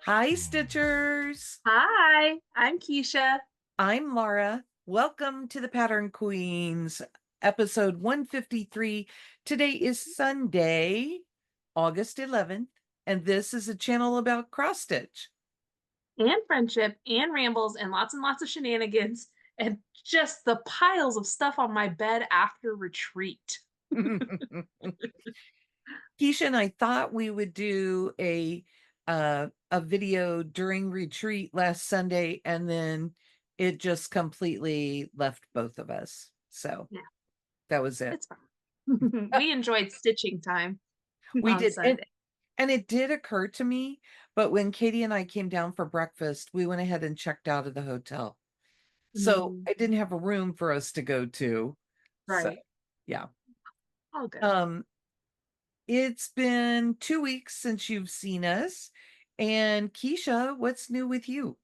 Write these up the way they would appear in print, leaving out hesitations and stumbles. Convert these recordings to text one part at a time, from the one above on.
Hi, Stitchers. Hi, I'm Keisha. I'm Laura. Welcome to the Pattern Queens, episode 153. Today is Sunday, August 11th, and this is a channel about cross stitch. And friendship and rambles and lots of shenanigans and just the piles of stuff on my bed after retreat. Keisha and I thought we would do a video during retreat last Sunday, and then it just completely left both of us. So Yeah, that was it. it's fine. We enjoyed stitching time We on did, Sunday. and it did occur to me, but when Katie and I came down for breakfast, we went ahead and checked out of the hotel. So Mm, I didn't have a room for us to go to. So right. yeah. All good. Um, it's been 2 weeks since you've seen us. And Keisha, what's new with you?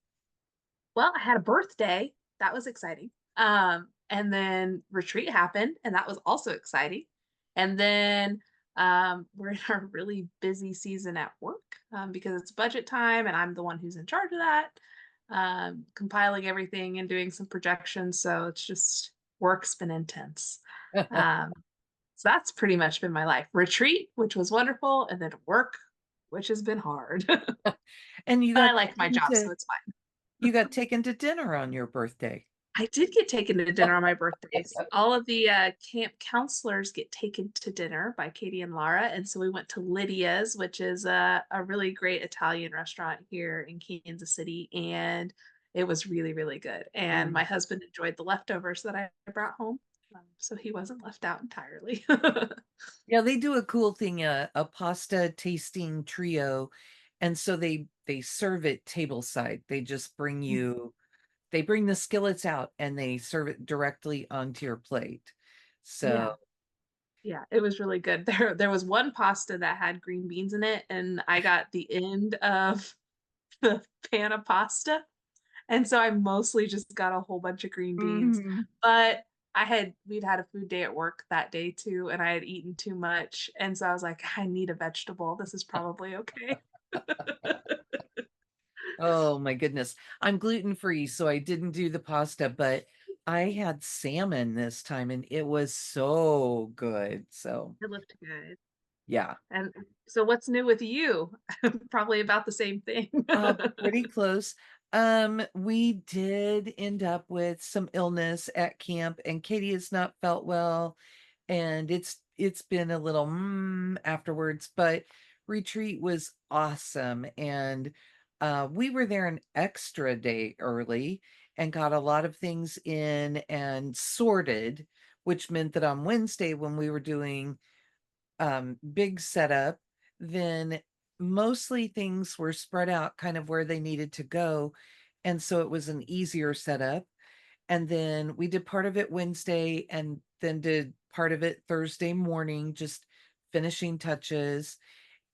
Well, I had a birthday. That was exciting. And then retreat happened, and that was also exciting. And then we're in our really busy season at work because it's budget time, and I'm the one who's in charge of that, compiling everything and doing some projections. So it's just work's been intense. Um, so that's pretty much been my life. Retreat, which was wonderful, and then work, which has been hard. But And I like my job, so it's fine. you got taken to dinner on your birthday. I did get taken to dinner on my birthdays. All of the camp counselors get taken to dinner by Katie and Lara. And so we went to Lydia's, which is a really great Italian restaurant here in Kansas City. And it was really, really good. And Ooh. my husband enjoyed the leftovers that I brought home. So he wasn't left out entirely. Yeah, they do a cool thing, a pasta tasting trio. And so they serve it tableside. They just bring you they bring the skillets out and they serve it directly onto your plate. Yeah. So, Yeah, it was really good. There was one pasta that had green beans in it, and I got the end of the pan of pasta. And so I mostly just got a whole bunch of green beans. mhm. But we'd had a food day at work that day too, and I had eaten too much. And so I was like, I need a vegetable. This is probably okay. Oh my goodness. I'm gluten free, so I didn't do the pasta, but I had salmon this time and it was so good. So, It looked good. yeah. And so what's new with you? Probably about the same thing. Pretty close. We did end up with some illness at camp, and Katie has not felt well, and it's been a little afterwards, but retreat was awesome. And we were there an extra day early and got a lot of things in and sorted, which meant that on Wednesday when we were doing big setup, then mostly things were spread out kind of where they needed to go. And so it was an easier setup. And then we did part of it Wednesday and then did part of it Thursday morning, just finishing touches.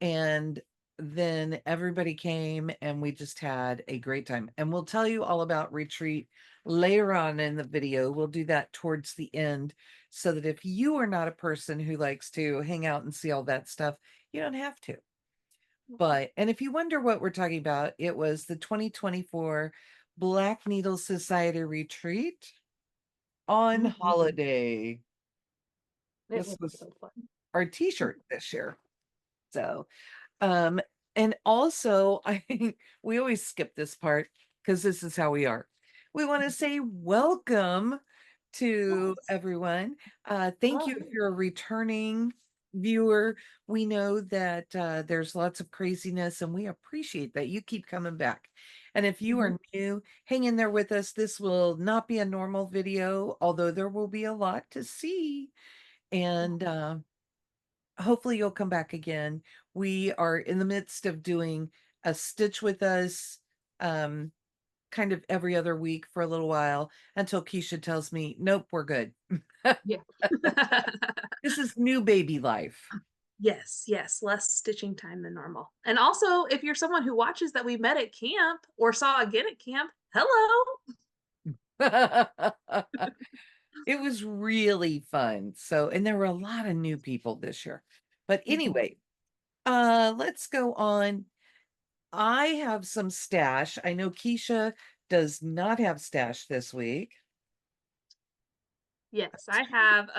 And then everybody came and we just had a great time. And we'll tell you all about retreat later on in the video. We'll do that towards the end so that if you are not a person who likes to hang out and see all that stuff, you don't have to. But, and if you wonder what we're talking about, it was the 2024 Black Needle Society retreat on Mhm. holiday. It This was was so fun. our t-shirt this year. So Um, and also, I think we always skip this part because this is how we are. We want to say welcome to Yes. everyone. Thank you if Hello. you're a returning viewer. We know that there's lots of craziness, and we appreciate that you keep coming back. And if you Mhm. are new, hang in there with us. This will not be a normal video, although there will be a lot to see. And hopefully you'll come back again. We are in the midst of doing a stitch with us um kind of every other week for a little while until Keisha tells me, nope, we're good. Yeah. This is new baby life. Yes, yes, less stitching time than normal. And also, if you're someone who watches that we met at camp or saw again at camp, hello. It was really fun. So, and there were a lot of new people this year. But Mhm. anyway, let's go on. I have some stash. I know Keisha does not have stash this week. Yes, I have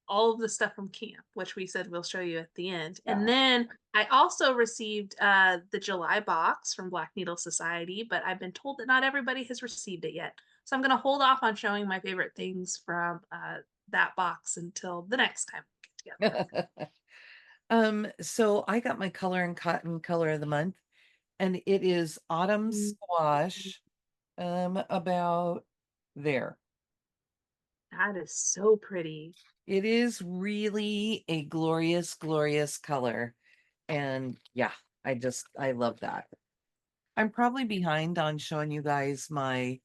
all of the stuff from camp, which we said we'll show you at the end. And Yeah. then I also received the July box from Black Needle Society, but I've been told that not everybody has received it yet. So I'm going to hold off on showing my favorite things from that box until the next time we get together. So I got my color and cotton color of the month, and it is autumn squash, about there. That is so pretty. It is really a glorious, glorious color. And yeah, I love that. I'm probably behind on showing you guys my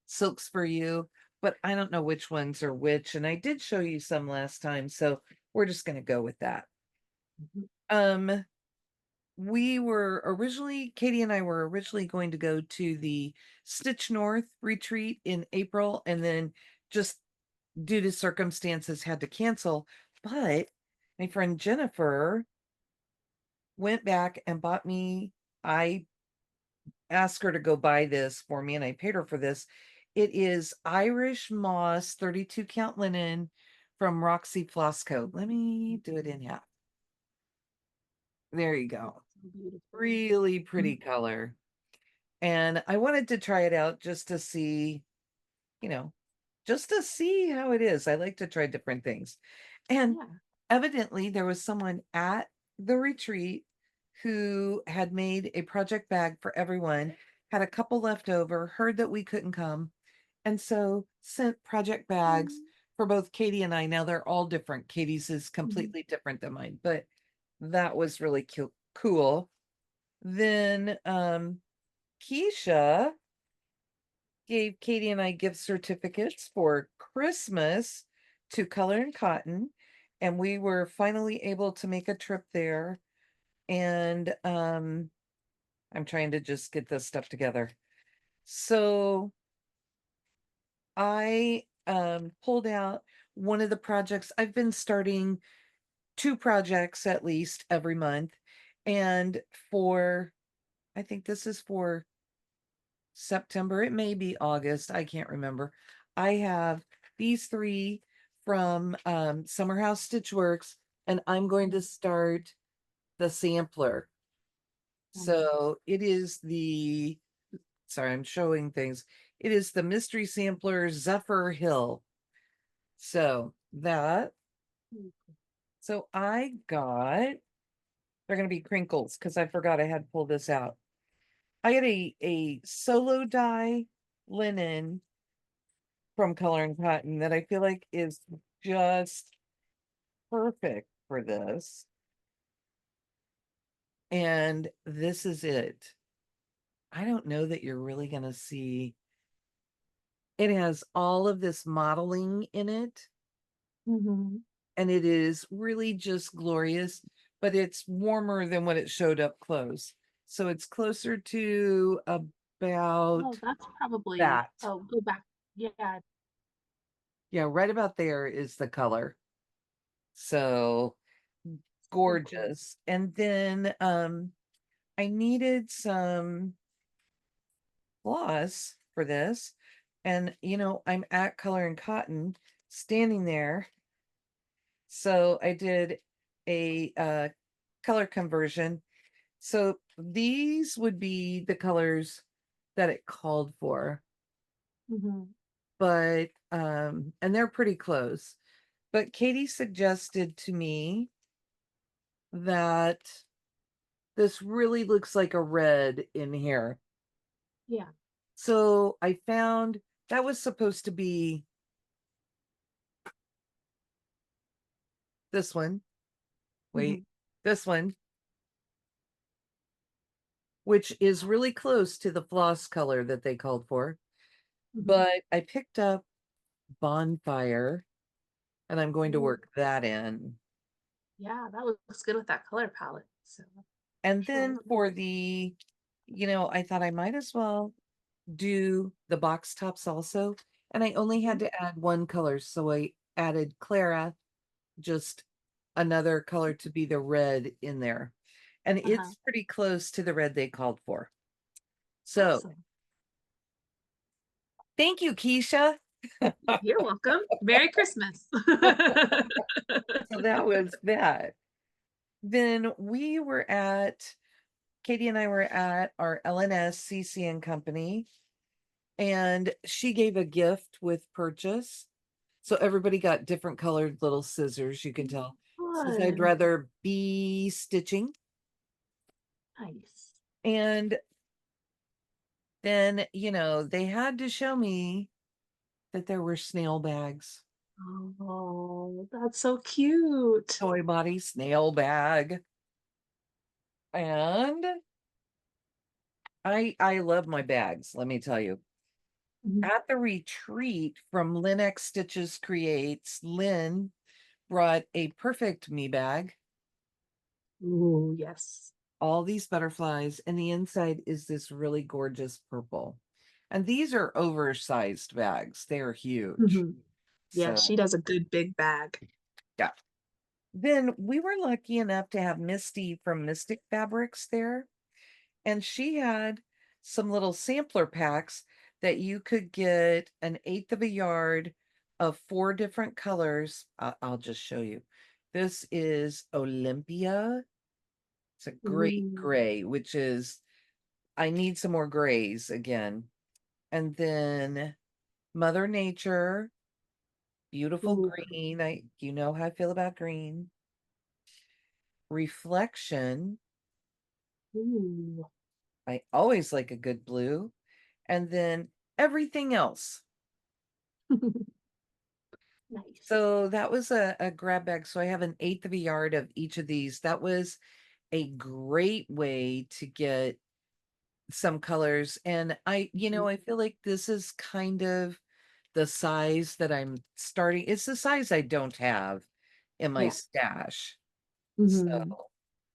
silks for you, but I don't know which ones are which. And I did show you some last time, so we're just going to go with that. Mhm. Um, we were originally, Katie and I were originally going to go to the Stitch North retreat in April, and then just due to circumstances had to cancel. But my friend Jennifer went back and bought me, I asked her to go buy this for me and I paid her for this. It is Irish moss 32 count linen from Roxy Floss Coat. Let me do it in half. There you go. So beautiful. Really pretty color. And I wanted to try it out just to see, you know, just to see how it is. I like to try different things. And Yeah. evidently, there was someone at the retreat who had made a project bag for everyone, had a couple left over, heard that we couldn't come, and so sent project bags for both Katie and I. Now they're all different. Katie's is Mhm. completely different than mine, but that was really cool. Then Keisha gave Katie and I gift certificates for Christmas to Color and Cotton, and we were finally able to make a trip there. And I'm trying to just get this stuff together. So I pulled out one of the projects. I've been starting two projects at least every month. And for, I think this is for September, it may be August, I can't remember. I have these three from Summer House Stitch Works, and I'm going to start the sampler. So it is the, sorry, I'm showing things. It is the Mystery Sampler Zephyr Hill. So that, so I got, they're going to be crinkles because I forgot I had to pull this out. I got a solo dye linen from Color and Cotton that I feel like is just perfect for this. And this is it. I don't know that you're really going to see. It has all of this modeling in it, Mhm. and it is really just glorious, but it's warmer than what it showed up close. So it's closer to about Oh, that's probably. that. Oh, go back. Yeah. Yeah, right about there is the color. So So cool. gorgeous. And then I needed some floss for this. And I'm at Color and Cotton standing there. So I did a color conversion. So these would be the colors that it called for, Mhm. but and they're pretty close. But Katie suggested to me that this really looks like a red in here. Yeah. So I found that was supposed to be this one. Wait, Mhm. this one, which is really close to the floss color that they called for. Mhm. But I picked up Bonfire and I'm going to Ooh. work that in. Yeah, that looks good with that color palette. So And sure. then for the, I thought I might as well do the box tops also. And I only had Mhm. to add one color. So I added Clara, just another color to be the red in there. and Uh-huh. it's pretty close to the red they called for. So Awesome. thank you, Keisha. You're welcome. Merry Christmas. So that was that. Then we were at, Katie and I were at our LNS CC and Company, and she gave a gift with purchase. So everybody got different colored little scissors, you can tell. Says I'd Fun. rather be stitching. Nice. And then, they had to show me that there were snail bags. Oh, that's so cute. Toy body snail bag. And I love my bags, let me tell you. Mhm. At the retreat from Stitches Creates, Lynn brought a perfect me bag, Ooh, yes. all these butterflies, and the inside is this really gorgeous purple. And these are oversized bags. They are huge. Mhm. Yeah, So, she does a good big bag. yeah. Then we were lucky enough to have Misty from Mystic Fabrics there, and she had some little sampler packs that you could get an eighth of a yard of 4 different colors. I'll just show you. This is Olympia. It's a great Ooh, gray, which is, I need some more grays again. And then Mother Nature, beautiful ooh, green. You know how I feel about green. Reflection, ooh. I always like a good blue. And then everything else. Nice. So that was a grab bag. So I have an eighth of a yard of each of these. That was a great way to get some colors. And I feel like this is kind of the size that I'm starting. It's the size I don't have in my Yeah. stash. So Mhm.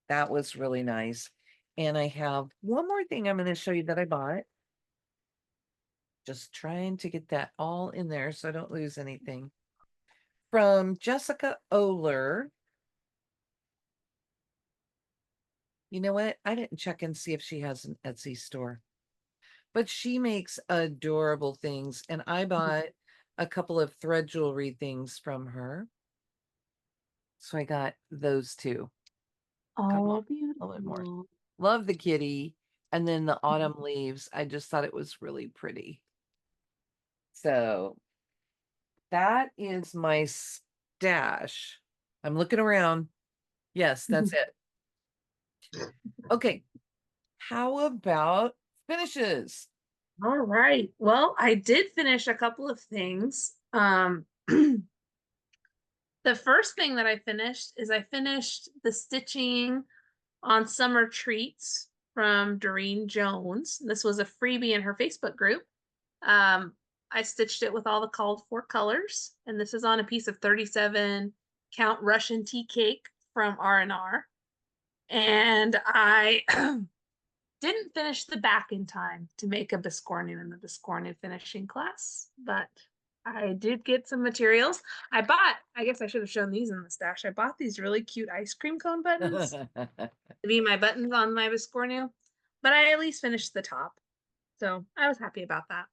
that was really nice. And I have one more thing I'm going to show you that I bought. Just trying to get that all in there so I don't lose anything. From Jessica Oler. You know what? I didn't check and see if she has an Etsy store, but she makes adorable things. And I bought a couple of thread jewelry things from her. So I got those two. Come on, Oh, a little more. beautiful. Love the kitty. And then the autumn leaves. I just thought it was really pretty. So that is my stash. I'm looking around. Yes, that's it. Okay. How about finishes? All right. Well, I did finish a couple of things. The first thing that I finished is I finished the stitching on Summer Treats from Durene Jones. This was a freebie in her Facebook group. Um, I stitched it with all the called for colors, and this is on a piece of 37 count Russian tea cake from R and R. And I didn't finish the back in time to make a Biscornu in the Biscornu finishing class, but I did get some materials. I guess I should have shown these in the stash. I bought these really cute ice cream cone buttons to be my buttons on my Biscornu, but I at least finished the top. So I was happy about that.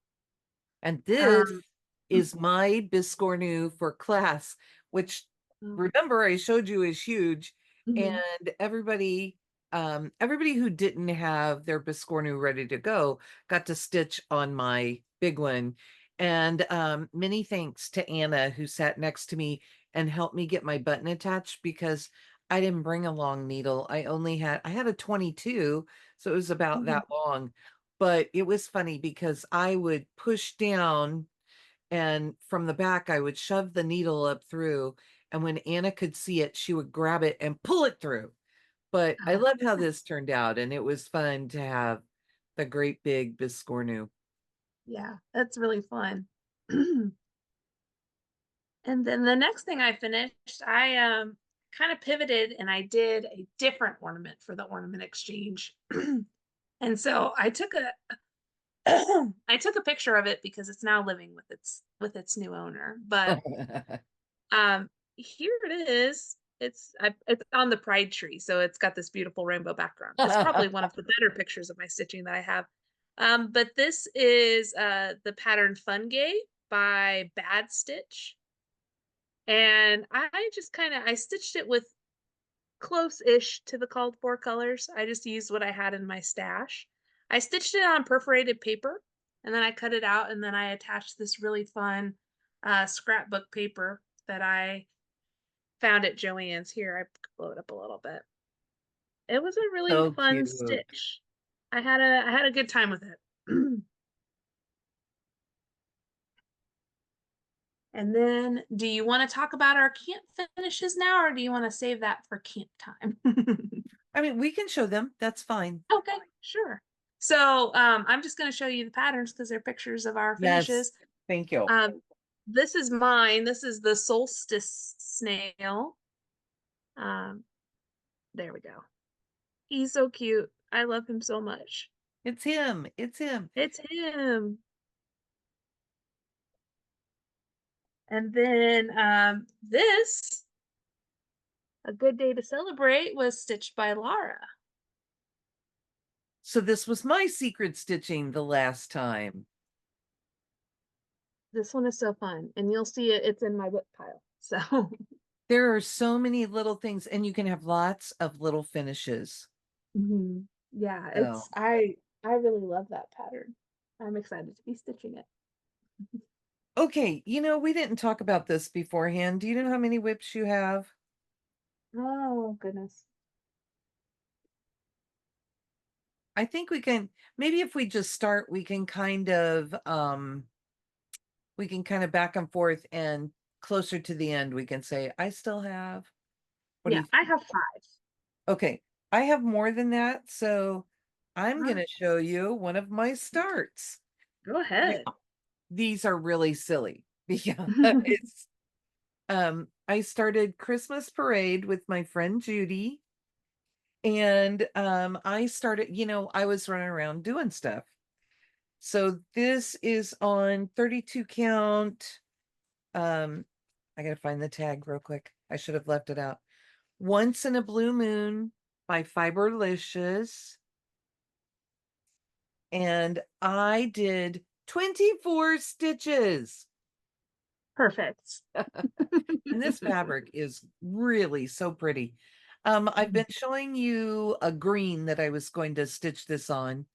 And this Um, is my Biscornu for class, which, remember, I showed you is huge. mhm. And everybody who didn't have their Biscornu ready to go got to stitch on my big one. And many thanks to Anna, who sat next to me and helped me get my button attached, because I didn't bring a long needle. I had a 22, so it was about Mhm. that long. But it was funny because I would push down, and from the back I would shove the needle up through, and when Anna could see it, she would grab it and pull it through. But I Uh, love how this turned out, and it was fun to have the great big Biscornu. yeah, that's really fun. And then the next thing I finished, I kind of pivoted and I did a different ornament for the ornament exchange. And so I took a I took a picture of it because it's now living with its new owner. But here it is. it's on the pride tree, so it's got this beautiful rainbow background. It's probably one of the better pictures of my stitching that I have. But this is the pattern Fun Gay by Bad Stitch. And I just kind of I stitched it with close-ish to the called for colors. I just used what I had in my stash. I stitched it on perforated paper, and then I cut it out, and then I attached this really fun scrapbook paper that I found at Joann's. Here, I blow it up a little bit. It was a really So fun cute. stitch. I had a good time with it. And then, do you want to talk about our camp finishes now, or do you want to save that for camp time? I mean, we can show them. That's fine. Okay, sure. So I'm just going to show you the patterns because they're pictures of our Yes. finishes. Thank you. This is mine. This is the Solstice Snail. Um, there we go. He's so cute. I love him so much. It's him. It's him. It's him. And then this, A Good Day to Celebrate, was stitched by Laura. So this was my secret stitching the last time. This one is so fun, and you'll see it. It's in my book pile. So There are so many little things, and you can have lots of little finishes. mhm. Yeah, So, I really love that pattern. I'm excited to be stitching it. okay, we didn't talk about this beforehand. Do you know how many whips you have? Oh goodness. I think we can, maybe if we just start, we can kind of back and forth, and closer to the end, we can say, I still have. What do Yeah, you I think? have five. Okay, I have more than that, so I'm Ah, going to show you one of my starts. go Now, ahead. these are really silly because I started Christmas parade with my friend Judy, and I started, I was running around doing stuff. So this is on 32 count. I gotta find the tag real quick. I should have left it out. Once in a Blue Moon by Fiberlicious. And I did 24 stitches. Perfect. And this fabric is really so pretty. I've been showing you a green that I was going to stitch this on,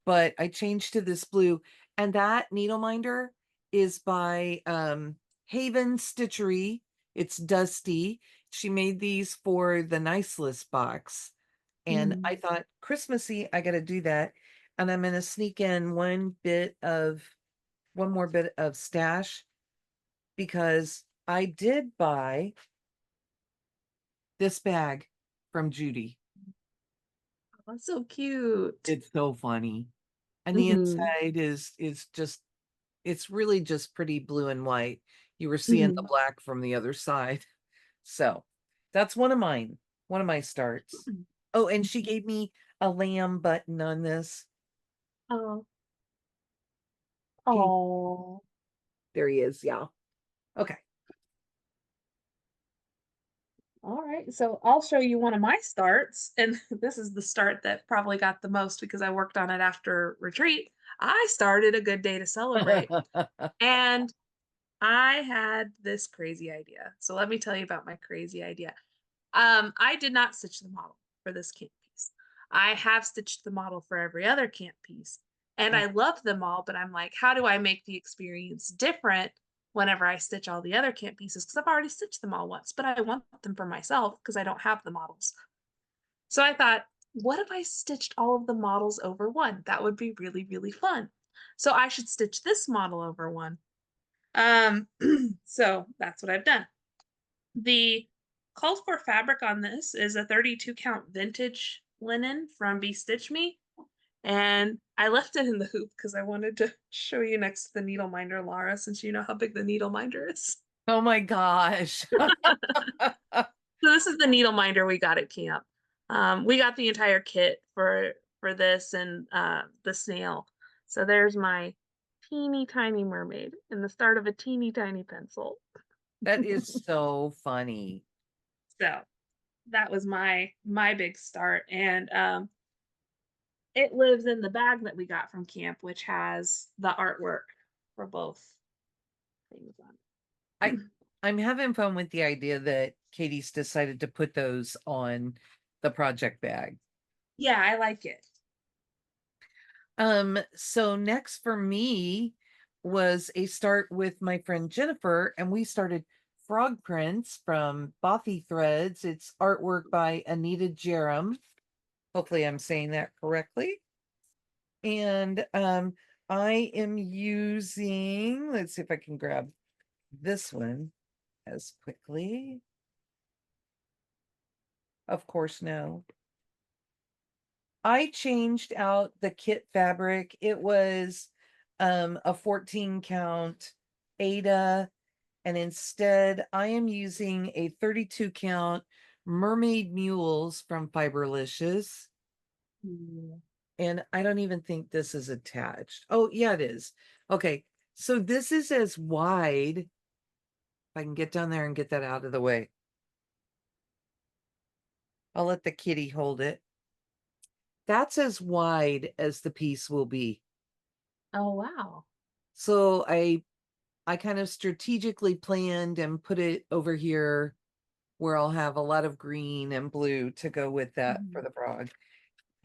but I changed to this blue. And that needle minder is by Haven Stitchery. It's Dusty. She made these for the Nice List box. And I Mm. thought, Christmassy, I got to do that. And I'm going to sneak in one more bit of stash, because I did buy this bag from Judy. Oh, so cute. It's so funny. And the Hmm. inside is just, it's really just pretty blue and white. You were seeing the Hmm. black from the other side. So that's one of my starts. Oh, and she gave me a lamb button on this. Oh, He, oh. there he is. Yeah. Okay. All right, so I'll show you one of my starts, and this is the start that probably got the most because I worked on it after retreat. I started A Good Day to Celebrate, and I had this crazy idea. So let me tell you about my crazy idea. I did not stitch the model for this camp piece. I have stitched the model for every other camp piece, and I love them all, but I'm like, how do I make the experience different whenever I stitch all the other camp pieces? Because I've already stitched them all once, but I want them for myself because I don't have the models. So I thought, what if I stitched all of the models over one? That would be really, really fun. So I should stitch this model over one. Um, so that's what I've done. The called for fabric on this is a 32 count vintage linen from BeStitchMe. And I left it in the hoop because I wanted to show you next to the needle minder, Laura, since you know how big the needle minder is. Oh my gosh. So this is the needle minder we got at camp. We got the entire kit for this and the snail. So there's my teeny tiny mermaid and the start of a teeny tiny pencil. That is so funny. So that was my big start. And it lives in the bag that we got from camp, which has the artwork for both things on I it. I'm having fun with the idea that Katie's decided to put those on the project bag. Yeah, I like it. So next for me was a start with my friend Jennifer, and we started frog prints from Bothy Threads. It's artwork by Anita Jerem. Hopefully I'm saying that correctly. And I am using, let's see if I can grab this one as quickly. Of course, no. I changed out the kit fabric. It was a 14 count Ada, and instead I am using a 32 count Mermaid Mules from Fiberlicious. Mm. And I don't even think this is attached. Oh, yeah, it is. Okay, so this is as wide. If I can get down there and get that out of the way, I'll let the kitty hold it. That's as wide as the piece will be. Oh wow. So I kind of strategically planned and put it over here where I'll have a lot of green and blue to go with that for Mhm. the frog.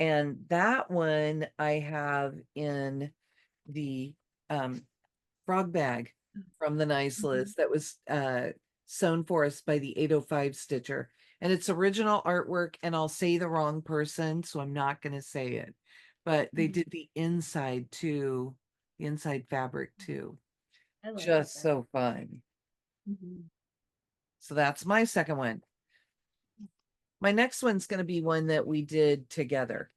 And that one I have in the frog bag from the nice Mhm. list that was sewn for us by the 805 stitcher. And it's original artwork, and I'll say the wrong person, so I'm not going to say it. But they Mhm. did the inside too, the inside fabric too. I like Just that. so fun. Mhm. So that's my second one. My next one's going to be one that we did together.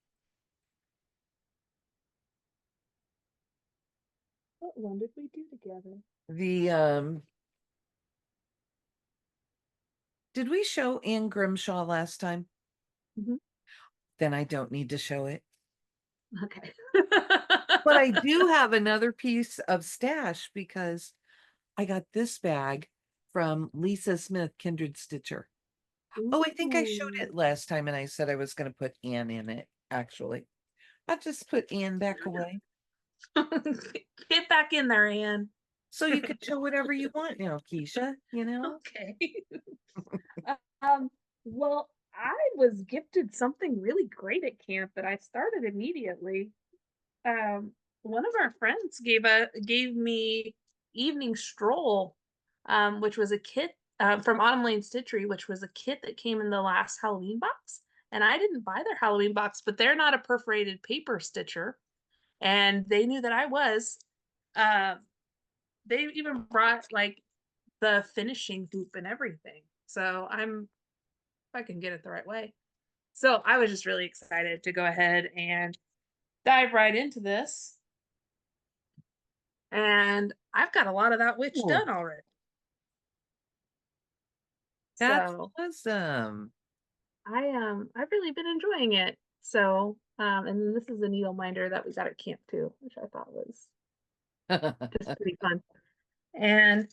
What one did we do together? The did we show Anne Grimshaw last time? Mhm. Then I don't need to show it. Okay. But I do have another piece of stash because I got this bag from Lisa Smith, Kindred Stitcher. Oh, I think I showed Ooh. it last time and I said I was going to put Anne in it, actually. I'll just put Anne back away. Get back in there, Anne. So you can show whatever you want now, Keisha, you know? Okay. Um, well, I was gifted something really great at camp that I started immediately. Um, One of our friends gave me Evening Stroll, which was a kit from Autumn Lane Stitchery, which was a kit that came in the last Halloween box. And I didn't buy their Halloween box, but they're not a perforated paper stitcher, and they knew that I was. Uh, they even brought like the finishing hoop and everything. So I'm if I can get it the right way. So I was just really excited to go ahead and dive right into this. And I've got a lot of that witch Ooh, done already. that's So awesome. I've really been enjoying it. So and then this is a needle minder that we got at camp too, which I thought was just pretty fun. And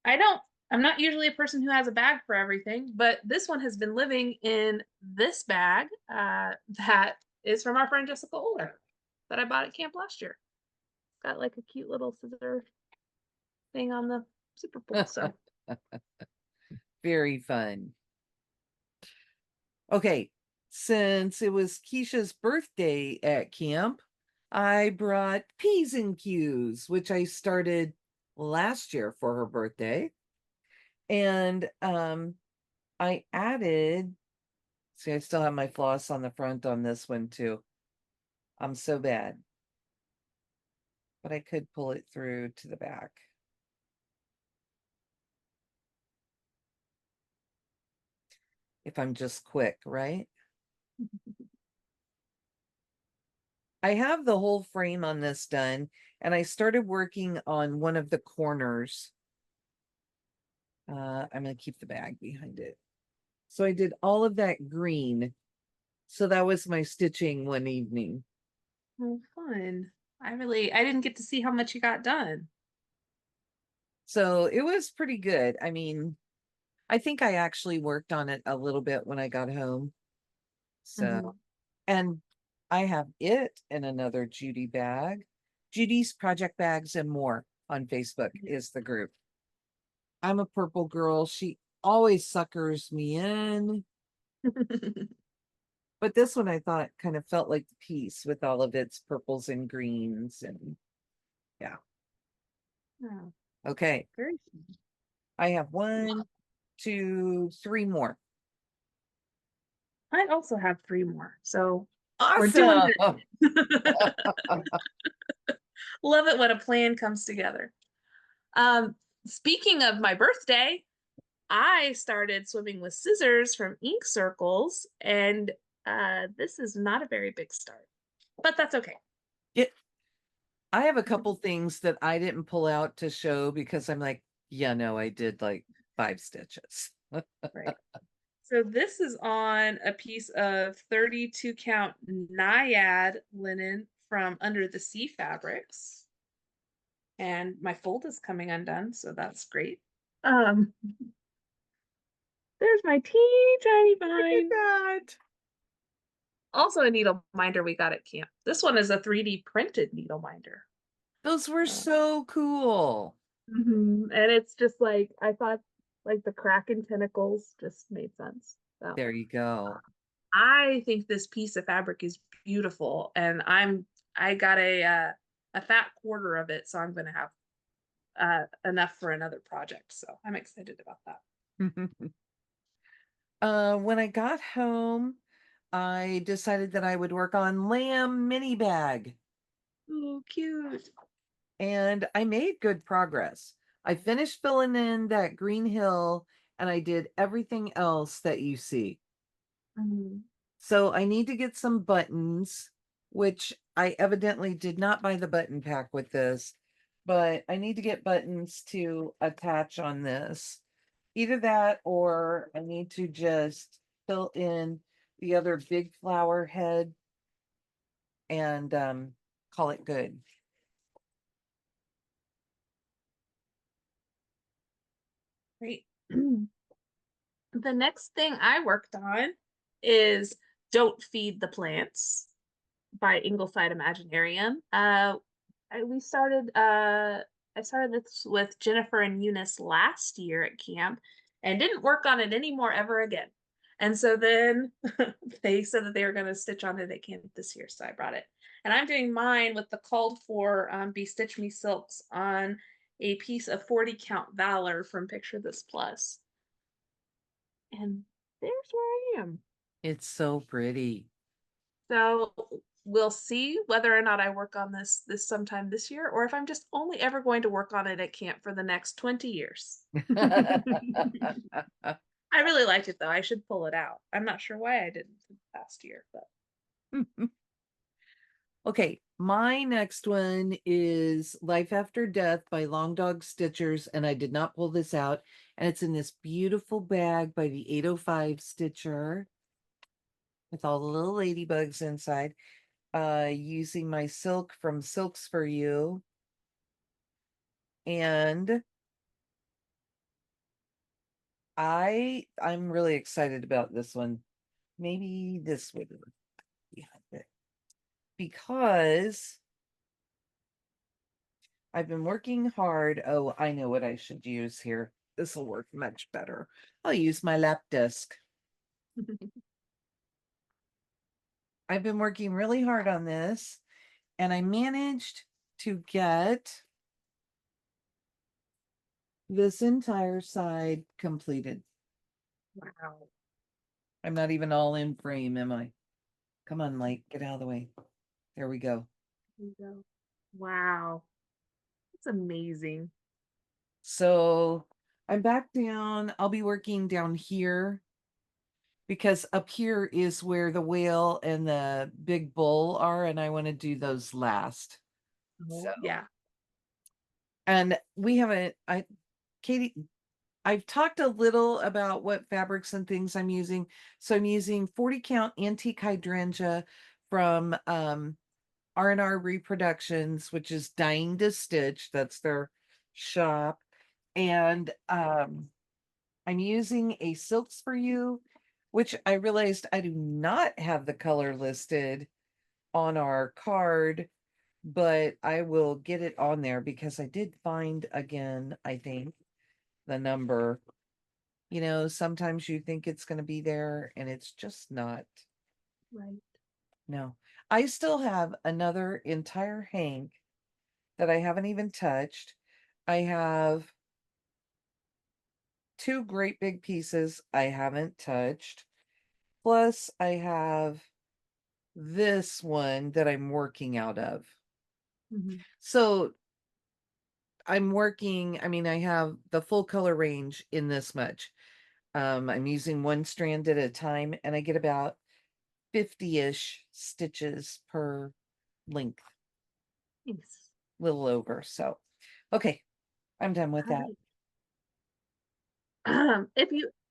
I don't I'm not usually a person who has a bag for everything, but this one has been living in this bag that is from our friend Jessica Oler that I bought at camp last year. Got like a cute little scissor thing on the super pull. So Very fun. Okay, since it was Keisha's birthday at camp, I brought P's and Q's, which I started last year for her birthday. And I added, see, I still have my floss on the front on this one too. I'm so bad. But I could pull it through to the back. If I'm just quick, right? I have the whole frame on this done, and I started working on one of the corners. I'm going to keep the bag behind it. So I did all of that green. So that was my stitching one evening. oh, fun. I didn't get to see how much you got done. So it was pretty good. I mean, I think I actually worked on it a little bit when I got home. So, Mhm. and I have it in another Judy bag. Judy's Project Bags and More on Facebook is the group. I'm a purple girl. She always suckers me in. But this one I thought kind of felt like the piece with all of its purples and greens. And yeah. Oh, Okay. very I have cool. 1, 2, 3 more. I also have three more. So we're doing Awesome. it. Love it when a plan comes together. Um, Speaking of my birthday, I started swimming with scissors from ink circles, and this is not a very big start, but that's okay. It, I have a couple things that I didn't pull out to show because I'm like, yeah, no, I did like 5 stitches. Right. So this is on a piece of 32 count Naiad linen from Under the Sea Fabrics. And my fold is coming undone, so that's great. Um, there's my teeny tiny Look at vine. that. Also a needle minder we got at camp. This one is a 3D printed needle minder. Those were Uh, so cool. And it's just like I thought like the Kraken tentacles just made sense. So There you go. I think this piece of fabric is beautiful, and I got a fat quarter of it, so I'm gonna have enough for another project. So I'm excited about that. When I got home, I decided that I would work on lamb mini bag, Oh, cute. and I made good progress. I finished filling in that green hill and I did everything else that you see. Mhm. So I need to get some buttons, which I evidently did not buy the button pack with this, but I need to get buttons to attach on this. Either that or I need to just fill in the other big flower head and call it good. Great. The next thing I worked on is Don't Feed the Plants by Ingleside Imaginarium. We started I started this with Jennifer and Eunice last year at camp and didn't work on it anymore ever again. And so then they said that they were going to stitch on it at camp this year, so I brought it. And I'm doing mine with the called for BeStitchMe silks on a piece of 40 count Valor from Picture This Plus. And there's where I am. It's so pretty. So we'll see whether or not I work on this sometime this year, or if I'm just only ever going to work on it at camp for the next 20 years. I really like it though. I should pull it out. I'm not sure why I didn't last year, but Okay, my next one is Life After Death by Long Dog Stitchers, and I did not pull this out. And it's in this beautiful bag by the 805 Stitcher with all the little ladybugs inside. Using my silk from Silks for You. And I'm really excited about this one. Maybe this would work behind it because I've been working hard. Oh, I know what I should use here. This will work much better. I'll use my lap disc. I've been working really hard on this and I managed to get this entire side completed. wow. I'm not even all in frame, am I? Come on, Light, get out of the way. There we go. There you go. Wow. That's amazing. So I'm back down. I'll be working down here because up here is where the whale and the big bull are, and I want to do those last. So, Oh, yeah. and we haven't, Katie, I've talked a little about what fabrics and things I'm using. So I'm using 40 count antique hydrangea from R R Reproductions, which is Dying to Stitch. That's their shop. And I'm using a Silks for You, which I realized I do not have the color listed on our card, but I will get it on there because I did find again, I think, the number. You know, sometimes you think it's going to be there and it's just not. Right. No. I still have another entire hank that I haven't even touched. I have two great big pieces I haven't touched. Plus, I have this one that I'm working out of. Mhm. So I'm working, I mean, I have the full color range in this much. I'm using one strand at a time and I get about 50-ish stitches per length, Thanks. little over. So, okay, I'm done with All that. right.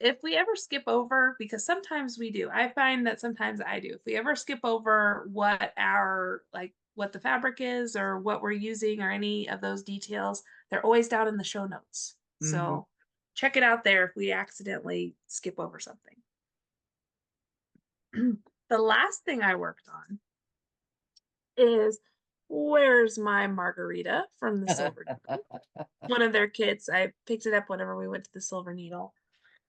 If we ever skip over, because sometimes we do, I find that sometimes I do. If we ever skip over what our like what the fabric is or what we're using or any of those details, they're always down in the show notes. Mhm. So check it out there if we accidentally skip over something. The last thing I worked on is Where's My Margarita from the Silver Needle. One of their kids. I picked it up whenever we went to the Silver Needle.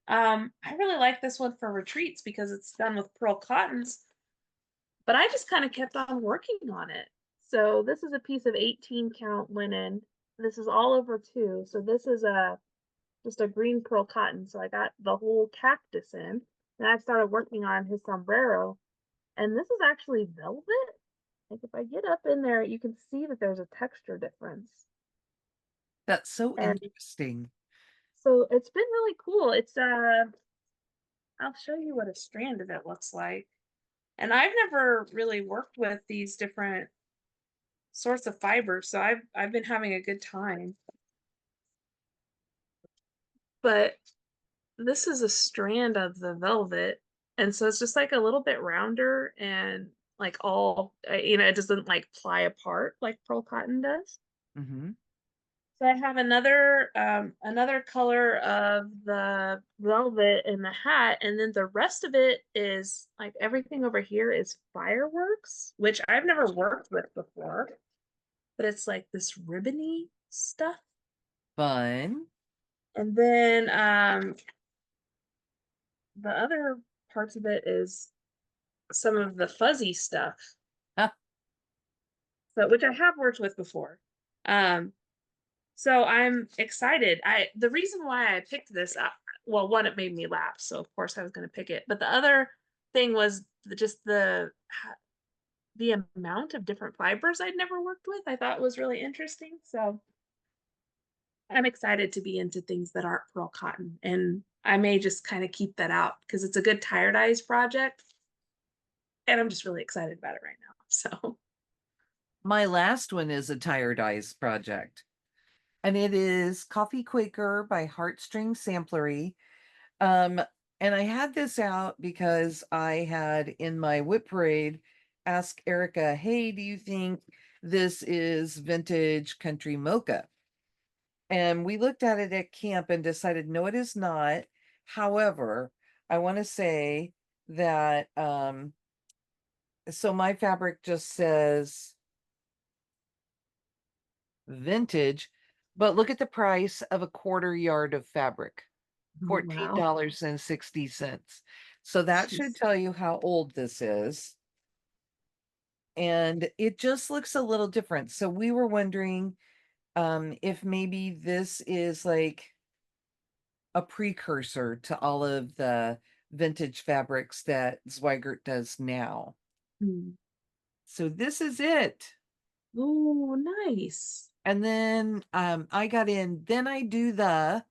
I really like this one for retreats because it's done with pearl cottons, but I just kind of kept on working on it. So this is a piece of 18 count linen. This is all over two. So this is a just a green pearl cotton. So I got the whole cactus in, and I started working on his sombrero. And this is actually velvet. Like if I get up in there, you can see that there's a texture difference. That's so And interesting. so it's been really cool. It's I'll show you what a strand of it looks like. And I've never really worked with these different sorts of fibers, so I've been having a good time. But this is a strand of the velvet, and so it's just like a little bit rounder and like all it doesn't like ply apart like pearl cotton does. Mhm. So I have another color of the velvet in the hat, and then the rest of it is like everything over here is fireworks, which I've never worked with before, but it's like this ribbony stuff. Fun. And then the other parts of it is some of the fuzzy stuff, Ah, so which I have worked with before. Um, so I'm excited. I the reason why I picked this up, well, one, it made me laugh, so of course I was going to pick it. But the other thing was just the amount of different fibers I'd never worked with. I thought was really interesting. So I'm excited to be into things that aren't pearl cotton, and I may just kind of keep that out because it's a good tired eyes project, and I'm just really excited about it right now. So, my last one is a tired eyes project, and it is Coffee Quaker by Heartstring Samplery. Um, and I had this out because I had in my whip parade asked Erica, hey, do you think this is vintage country mocha? And we looked at it at camp and decided, no, it is not. However, I want to say that so my fabric just says vintage, but look at the price of a quarter yard of fabric, wow. $14.60. So that should Jeez. tell you how old this is. And it just looks a little different. So we were wondering if maybe this is like a precursor to all of the vintage fabrics that Zweigert does now. Mm. So this is it. Oh, nice. And then I got in, then I do the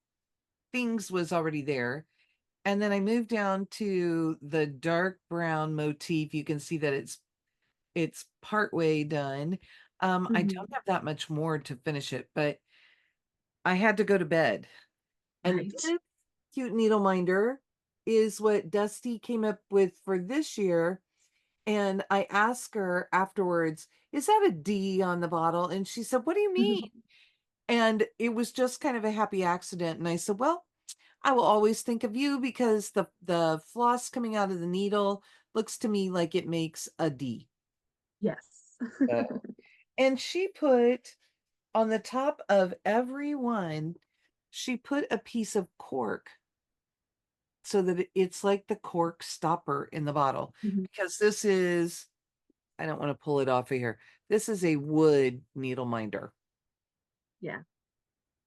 things was already there. And then I moved down to the dark brown motif. You can see that it's partway done. I Mhm. don't have that much more to finish it, but I had to go to bed. And Right. this cute needle minder is what Dusty came up with for this year. And I asked her afterwards, is that a D on the bottle? And she said, what do you mean? And it was just kind of a happy accident. And I said, well, I will always think of you because the floss coming out of the needle looks to me like it makes a D. Yes. So, and she put on the top of every one, she put a piece of cork so that it's like the cork stopper in the bottle. Mhm. Because this is, I don't want to pull it off of here. This is a wood needle minder. Yeah. The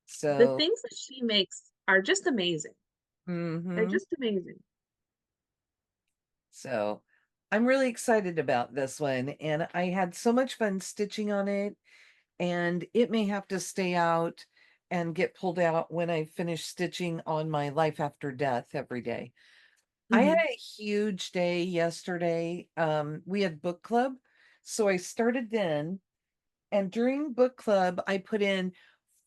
So, things that she makes are just amazing. They're mhm. just amazing. So I'm really excited about this one. And I had so much fun stitching on it. And it may have to stay out and get pulled out when I finish stitching on my life after death every day. I had Mhm. a huge day yesterday. We had book club. So I started then. And during book club, I put in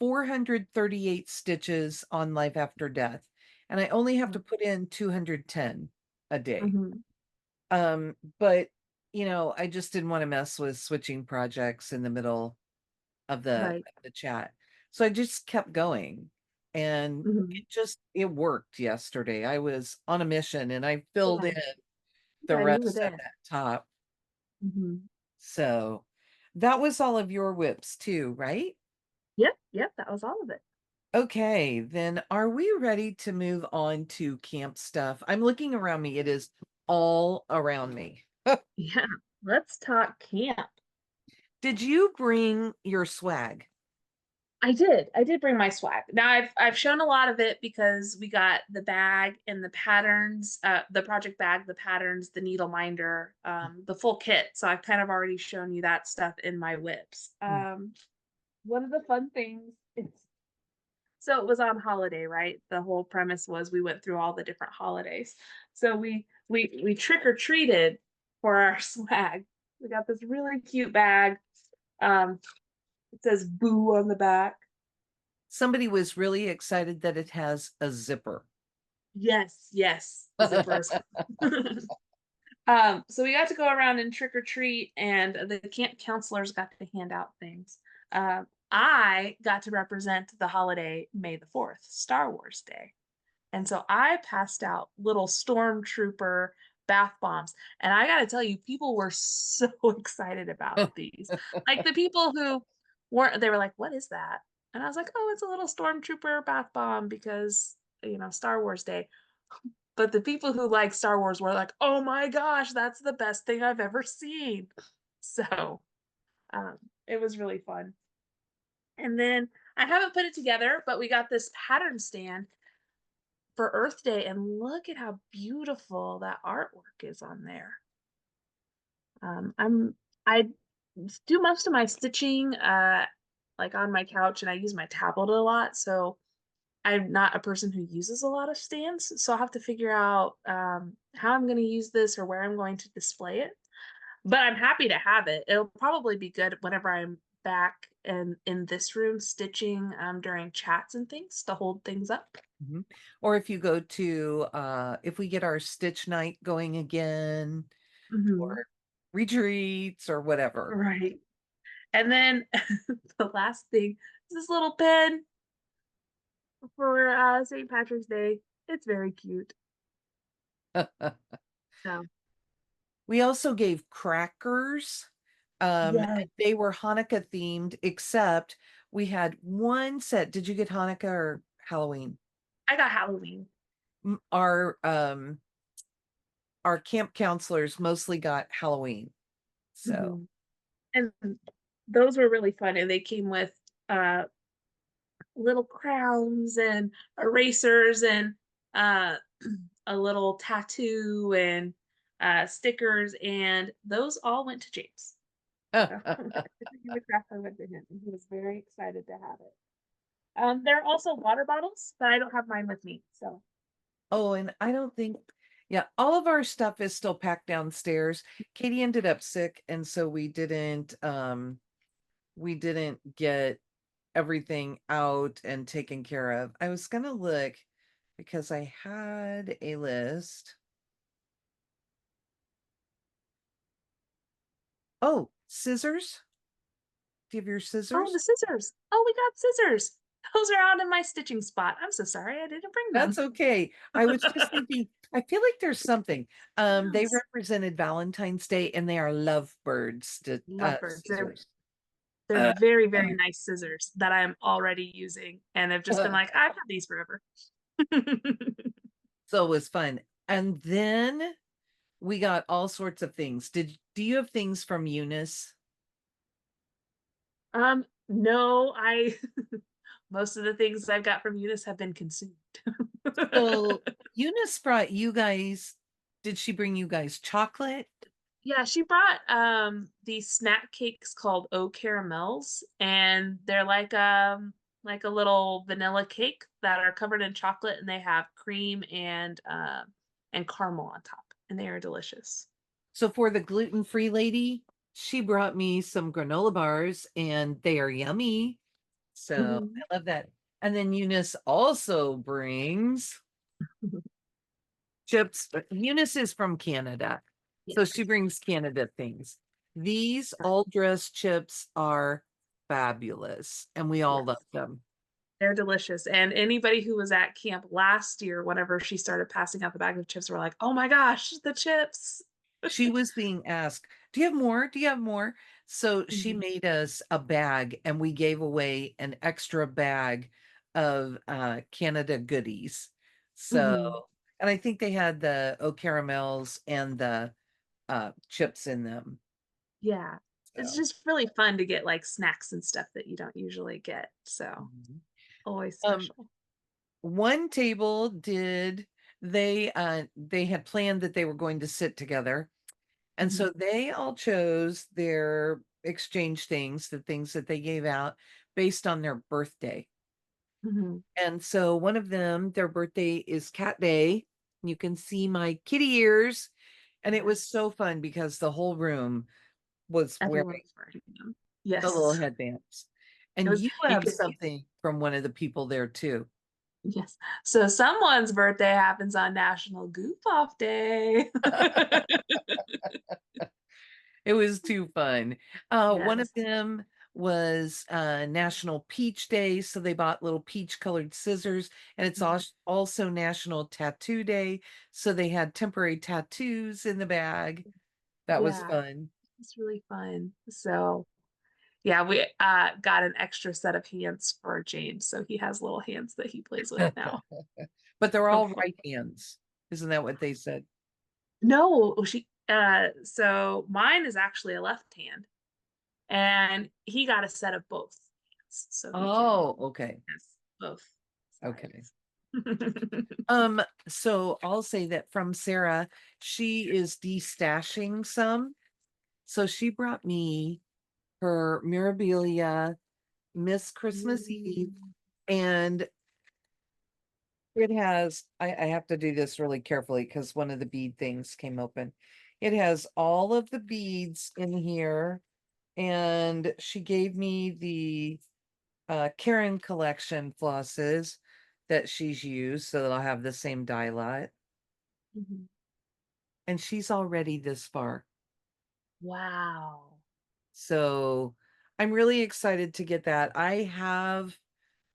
438 stitches on life after death. And I only have to put in 210 a day. Mhm. But I just didn't want to mess with switching projects in the middle of Right. the chat. So I just kept going. And Mhm. it worked yesterday. I was on a mission and I filled Yeah. in the Yeah, you were rest of there. that top. Mhm. So that was all of your whips too, right? Yep, yep, that was all of it. Okay, then are we ready to move on to camp stuff? I'm looking around me. It is all around me. Yeah. Let's talk camp. Did you bring your swag? I did. I did bring my swag. Now I've shown a lot of it because we got the bag and the patterns, the project bag, the patterns, the needle minder, the full kit. So I've kind of already shown you that stuff in my whips. Mm. One of the fun things is so it was on holiday, right? The whole premise was we went through all the different holidays. So we trick or treated for our swag. We got this really cute bag. Um, it says "Boo" on the back. Somebody was really excited that it has a zipper. Yes, yes, the zipper is cool. So we got to go around and trick or treat, and the camp counselors got to hand out things. I got to represent the holiday May the 4th, Star Wars Day. And so I passed out little stormtrooper bath bombs. And I got to tell you, people were so excited about these. Like the people who weren't, they were like, what is that? And I was like, oh, it's a little stormtrooper bath bomb because, Star Wars Day. But the people who like Star Wars were like, oh my gosh, that's the best thing I've ever seen. So um, it was really fun. And then I haven't put it together, but we got this pattern stand for Earth Day, and look at how beautiful that artwork is on there. I do most of my stitching like on my couch, and I use my tablet a lot, so I'm not a person who uses a lot of stands. So I'll have to figure out how I'm going to use this or where I'm going to display it. But I'm happy to have it. It'll probably be good whenever I'm back in this room stitching during chats and things to hold things up. Mhm. Or if you go to if we get our stitch night going again Mhm. or retreats or whatever. Right. And then the last thing is this little pen for St. Patrick's Day. It's very cute. So We also gave crackers. yeah, And they were Hanukkah themed, except we had one set. Did you get Hanukkah or Halloween? I got Halloween. M- our camp counselors mostly got Halloween. So Hmm. And those were really fun. And they came with uh little crowns and erasers and uh a little tattoo and stickers, and those all went to James. So everything in the craft I went to him, and he was very excited to have it. There are also water bottles, but I don't have mine with me. So oh, and I don't think, yeah, all of our stuff is still packed downstairs. Katie ended up sick, and so we didn't get everything out and taken care of. I was gonna look because I had a list. Oh, scissors. Do you have your oh, the scissors? scissors. Oh, we got scissors. Those are out in my stitching spot. I'm so sorry I didn't bring That's them. okay. I was just thinking, I feel like there's something. They Yes. represented Valentine's Day and they are lovebirds Lovebirds. scissors. They're Uh, very, very nice scissors that I'm already using. And I've just been like, I've had these forever. so it was fun. And then we got all sorts of things. Do you have things from Eunice? No, I most of the things I've got from Eunice have been consumed. So Eunice brought you guys, did she bring you guys chocolate? Yeah, she brought these snack cakes called O caramels, and they're like a little vanilla cake that are covered in chocolate, and they have cream and caramel on top, and they are delicious. So for the gluten-free lady, she brought me some granola bars and they are yummy. So Mhm. I love that. And then Eunice also brings chips. Eunice is from Canada. So Yes. she brings Canada things. These all dressed chips are fabulous and we all love Yes. them. They're delicious. And anybody who was at camp last year, whenever she started passing out the bag of chips, were like, "Oh my gosh, the chips." She was being asked, "Do you have more? Do you have more?" So she Mhm. made us a bag and we gave away an extra bag of Canada goodies. So, Mhm. and I think they had the O caramels and the chips in them. Yeah. It's So, just really fun to get like snacks and stuff that you don't usually get. So mhm. always um, special. one table they had planned that they were going to sit together. And Mhm. so they all chose their exchange things, the things that they gave out based on their birthday. Mhm. And so one of them, their birthday is Cat Day. You can see my kitty ears. And it was Yes. so fun because the whole room was Everyone wearing was wearing them. the little Yes. headbands. It And was you you have could something from one of the people there too. yes. So someone's birthday happens on National Goof Off Day. It was too fun. One of Yes. them was National Peach Day, so they bought little peach colored scissors, and it's Mhm. also National Tattoo Day, so they had temporary tattoos in the bag. That was Yeah, fun. it's really fun. So yeah, we got an extra set of hands for James, so he has little hands that he plays with now. But they're So all fun. right hands. Isn't that what they said? No, she so mine is actually a left hand, and he got a set of both hands, so he can Oh, okay. yes, both Okay. sides. So I'll say that from Sarah, she is destashing some. So she brought me her Mirabilia Miss Christmas Eve, Mm. and it has, I have to do this really carefully because one of the bead things came open. It has all of the beads in here, and she gave me the Karen collection flosses that she's used so that I'll have the same dye lot. Mhm. And she's already this far. Wow. So I'm really excited to get that.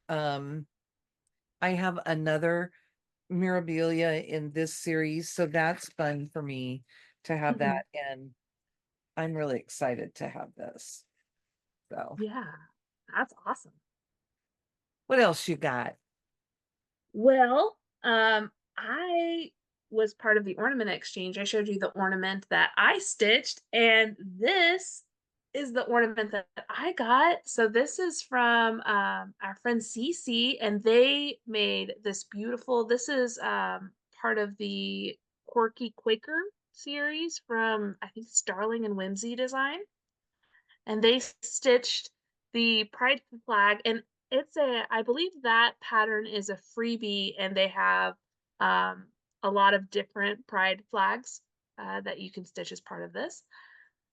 Um I have another Mirabilia in this series, so that's fun for me to have Mhm. that, and I'm really excited to have this. So, Yeah, that's awesome. what else you got? Well, I was part of the ornament exchange. I showed you the ornament that I stitched, and this is the ornament that I got. So this is from our friend Cece, and they made this beautiful. This is part of the Quirky Quaker series from I think Starling and Whimsy Design, and they stitched the pride flag, and it's a I believe that pattern is a freebie, and they have um, a lot of different pride flags that you can stitch as part of this.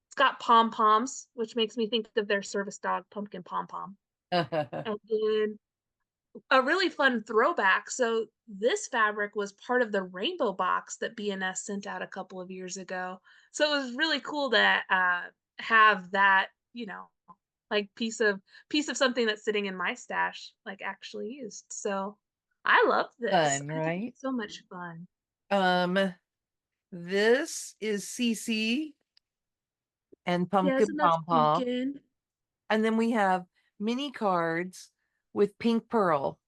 It's got pom poms, which makes me think of their service dog pumpkin pom pom, and then a really fun throwback. So this fabric was part of the rainbow box that BNS sent out a couple of years ago. So it was really cool to have that, like piece of something that's sitting in my stash, like actually used. So I love this. Fun, I think right? it's so much fun. Um, this is CC and Yes, pumpkin and that's pom pom. pumpkin. And then we have mini cards with pink pearl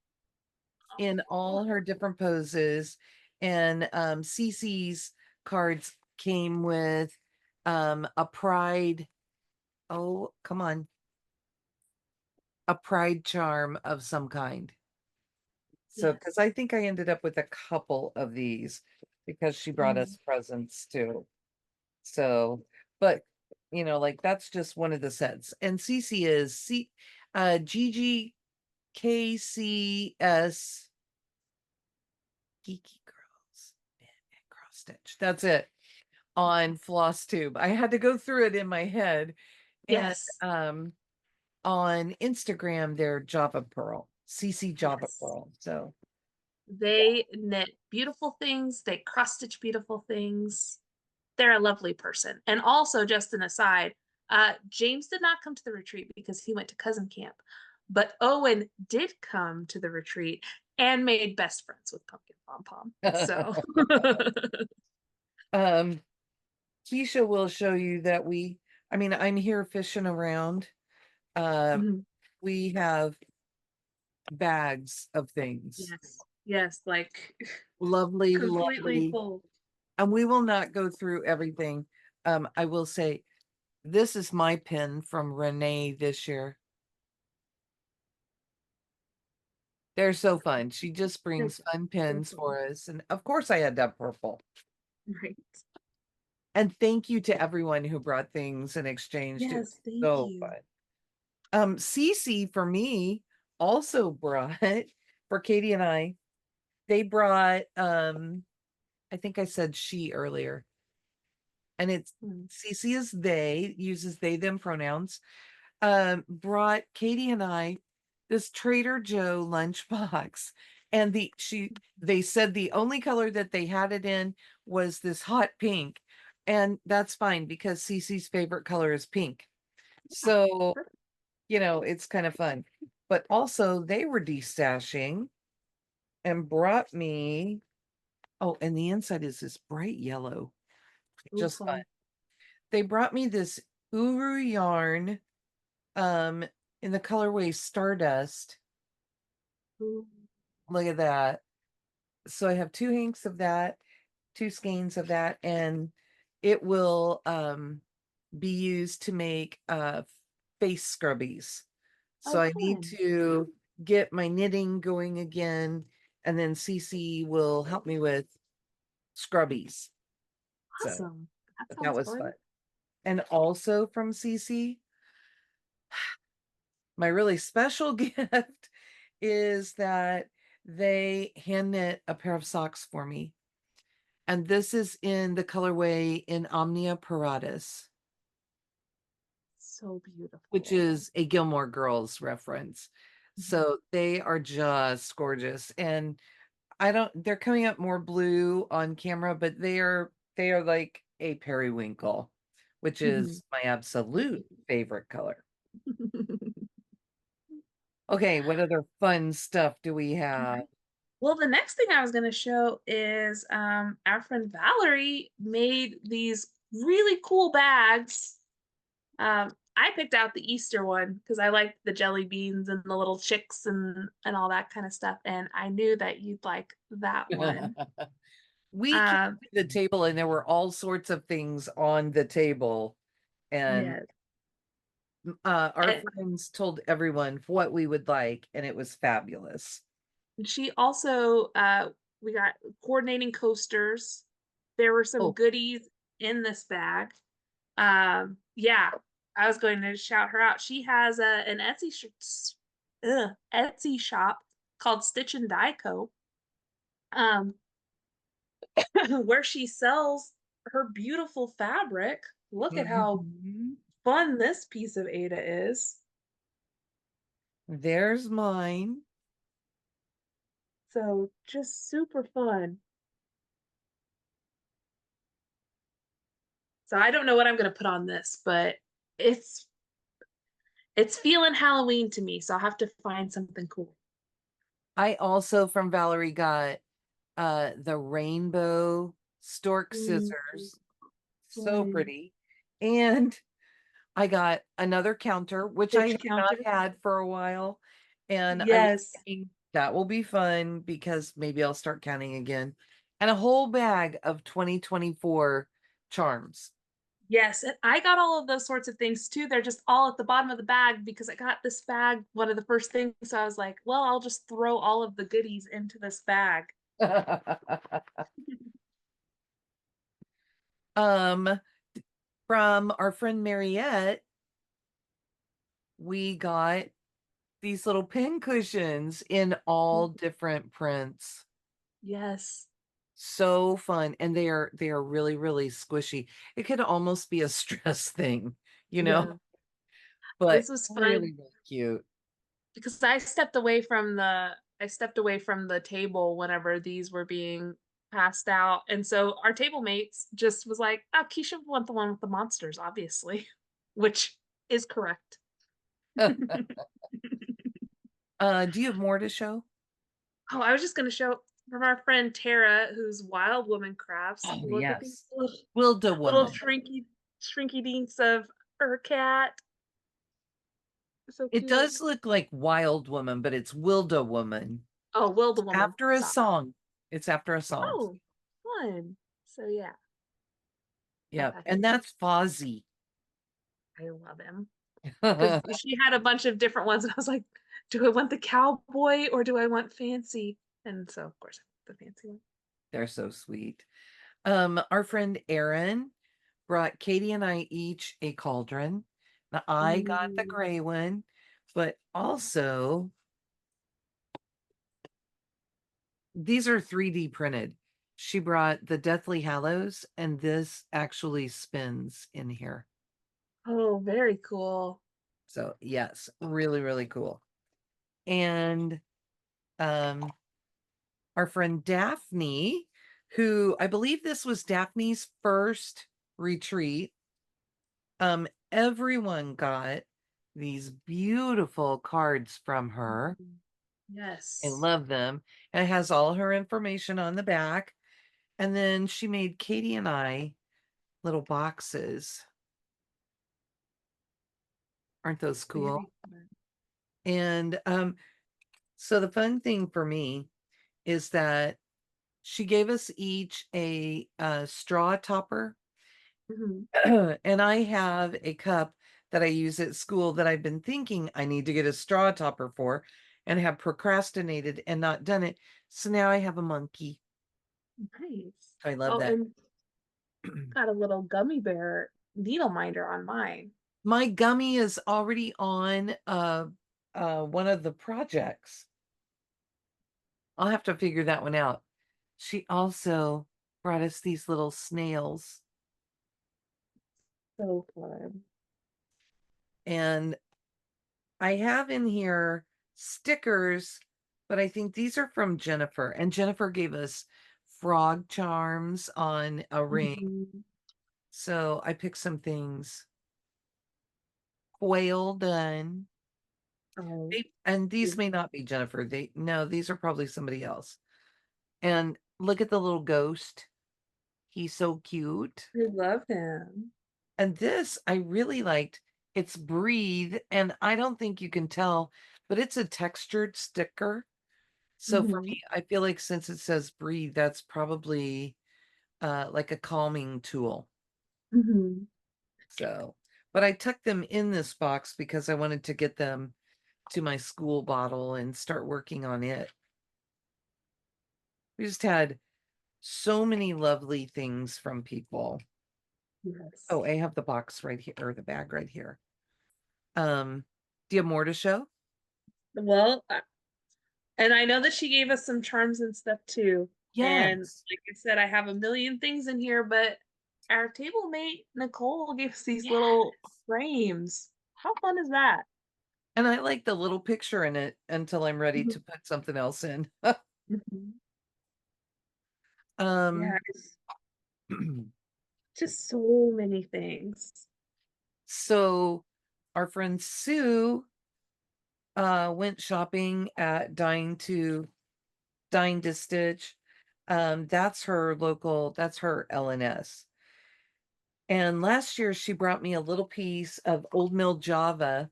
in Oh, all her different poses. And CC's cards came with a pride. Oh, come on. A pride charm of some kind. So, because yes. I think I ended up with a couple of these because she brought Mm, us presents too. So, but like that's just one of the sets. And Cece is GGKCS Geeky Girls and Cross Stitch. That's it on Flosstube. I had to go through it in my head. And yes. on Instagram, they're Java Pearl, CC Java Yes. Pearl. So They knit beautiful things, they cross stitch beautiful things. They're a lovely person. And also, just an aside, James did not come to the retreat because he went to cousin camp, but Owen did come to the retreat and made best friends with Pumpkin Pom Pom. So, um Keisha will show you that I'm here fishing around. Uh, mhm, we have bags of things. yes, yes, like Lovely, completely lovely. full. And we will not go through everything. I will say this is my pin from Renee this year. They're so fun. She just They're brings fun so pins fun. for us. And of course I had that purple. Right. And thank you to everyone who brought things and exchanged. It Yes, was thank so you. fun. Cece for me also brought for Katie and I, they brought I think I said she earlier. And it's Mm. Cece is they, uses they them pronouns. Brought Katie and I this Trader Joe lunchbox. And they said the only color that they had it in was this hot pink. And that's fine because Cece's favorite color is pink. So, Perfect. it's kind of fun. But also they were destashing and brought me, oh, and the inside is this bright yellow. Ooh, Just fun. fun. They brought me this Uru yarn um in the colorway Stardust. Ooh. Look at that. So I have two hanks of that, two skeins of that, and it will be used to make face scrubbies. So Oh, I need fun. to get my knitting going again, and then Cece will help me with scrubbies. So Awesome. That but that sounds was fun. fun. And also from Cece, my really special gift is that they hand knit a pair of socks for me. And this is in the colorway in Omnia Paratus, So which beautiful. is a Gilmore Girls reference. Mhm. So they are just gorgeous. And they're coming up more blue on camera, but they are like a periwinkle, which Mhm. is my absolute favorite color. Okay, what other fun stuff do we have? Alright. Well, the next thing I was going to show is our friend Valerie made these really cool bags. I picked out the Easter one because I liked the jelly beans and the little chicks and all that kind of stuff, and I knew that you'd like that one. We came Um, to the table and there were all sorts of things on the table. And yeah, our and friends told everyone what we would like, and it was fabulous. she also we got coordinating coasters. There were some Oh, goodies in this bag. Yeah, I was going to shout her out. She has an Etsy shop called Stitch and Die Co. Um, where she sells her beautiful fabric. Look at how mhm. fun this piece of Ada is. There's mine. So just super fun. So I don't know what I'm going to put on this, but it's It's feeling Halloween to me, so I'll have to find something cool. I also from Valerie got the rainbow stork Mm, scissors. So fun. pretty. And I got another counter, which I Stitch have not counter. had for a while. And I was Yes. thinking that will be fun because maybe I'll start counting again. And a whole bag of 2024 charms. Yes, and I got all of those sorts of things too. They're just all at the bottom of the bag because I got this bag, one of the first things. So I was like, well, I'll just throw all of the goodies into this bag. um, from our friend Mariette, we got these little pin cushions in all different prints. Yes. So fun. And they are really, really squishy. It could almost be a stress thing, you know, Yeah. but This was fun really, really cute. because I stepped away from the table whenever these were being passed out. And so our table mates just was like, oh, Keisha would want the one with the monsters, obviously, which is correct. Do you have more to show? Oh, I was just going to show from our friend Tara, who's Wild Woman Crafts. Oh, Look at these yes. Wilda little woman. shrinky dinks of her cat. So It cute. does look like wild woman, but it's Wilda woman. Oh, Will the It's Woman. after a Stop. song. It's after a song. Oh, fun. So yeah, Yep. that's And that's Fozzie. I love him because she had a bunch of different ones, and I was like, do I want the cowboy or do I want fancy? And so of course the fancy one. They're so sweet. Our friend Erin brought Katie and I each a cauldron. Now I got the Ooh, gray one, but also these are 3D printed. She brought the Deathly Hallows, and this actually spins in here. oh, very cool. So yes, really, really cool. And um our friend Daphne, who I believe this was Daphne's first retreat. Everyone got these beautiful cards from her. I Yes, love them. And it has all her information on the back. And then she made Katie and I little boxes. Aren't those cool? very fun. And so the fun thing for me is that she gave us each a, straw topper. Mhm. And I have a cup that I use at school that I've been thinking I need to get a straw topper for and have procrastinated and not done it. So now I have a monkey. Nice. I love Oh, that. and got a little gummy bear needle minder on mine. My gummy is already on one of the projects. I'll have to figure that one out. She also brought us these little snails, So fun. and I have in here stickers, but I think these are from Jennifer. And Jennifer gave us frog charms on a ring. Mhm. So I picked some things. Quail done. Oh, And these may beautiful. not be Jennifer. No, these are probably somebody else. And look at the little ghost. He's so cute. I love him. And this I really liked. It's Breathe, and I don't think you can tell, but it's a textured sticker. So for Hmm. me, I feel like since it says breathe, that's probably like a calming tool. Hmm. So, but I tucked them in this box because I wanted to get them to my school bottle and start working on it. We just had so many lovely things from people. Yes. Oh, I have the box right here, or the bag right here. Do you have more to show? Well, and I know that she gave us some charms and stuff too. And Yes. like I said, I have a million things in here, but our table mate Nicole gave us these little Yes. frames. How fun is that? And I like the little picture in it until I'm ready Mhm. to put something else in. Mhm. Yeah, um it's just so many things. so our friend Sue went shopping at Dying to Stitch. That's her local, that's her LNS. And last year she brought me a little piece of old mill Java,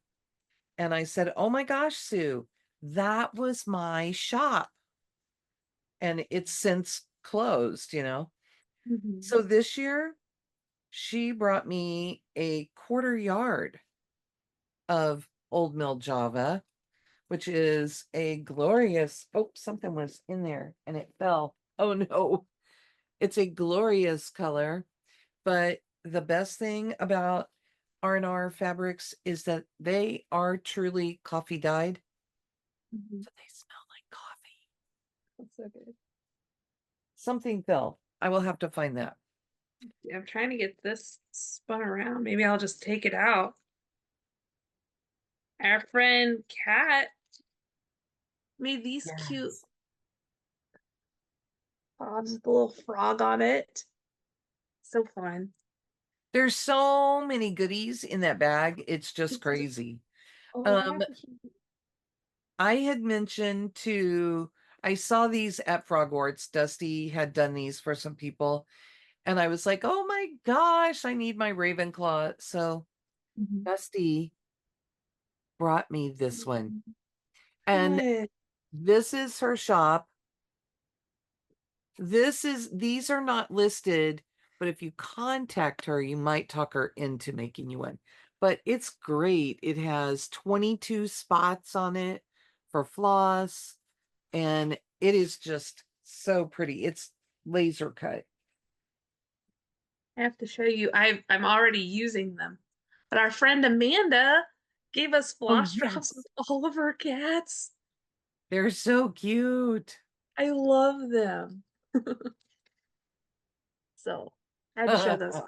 and I said, "Oh my gosh, Sue, that was my shop." And it's since closed, you know. Mhm. So this year she brought me a quarter yard of old mill Java, which is a glorious, oh, something was in there and it fell. Oh no. It's a glorious color, but the best thing about R&R fabrics is that they are truly coffee dyed. Mhm. So they smell like coffee. That's so good. Something fell. I will have to find that. Yeah, I'm trying to get this spun around. Maybe I'll just take it out. Our friend Kat made these cute Yes. pods with a little frog on it. So fun. There's so many goodies in that bag. It's just crazy. Oh, I Um, have to show I had mentioned to, I saw these at Frogwarts. Dusty had done these for some people, and I was like, oh my gosh, I need my Ravenclaw. So you. Dusty brought me this one. Mhm. And Good. this is her shop. These are not listed, but if you contact her, you might talk her into making you one. But it's great. It has 22 spots on it for floss, and it is just so pretty. It's laser cut. I have to show you. I'm already using them. But our friend Amanda gave us Oh, floss drops yes. with all of her cats. They're so cute. I love them. So I had to show those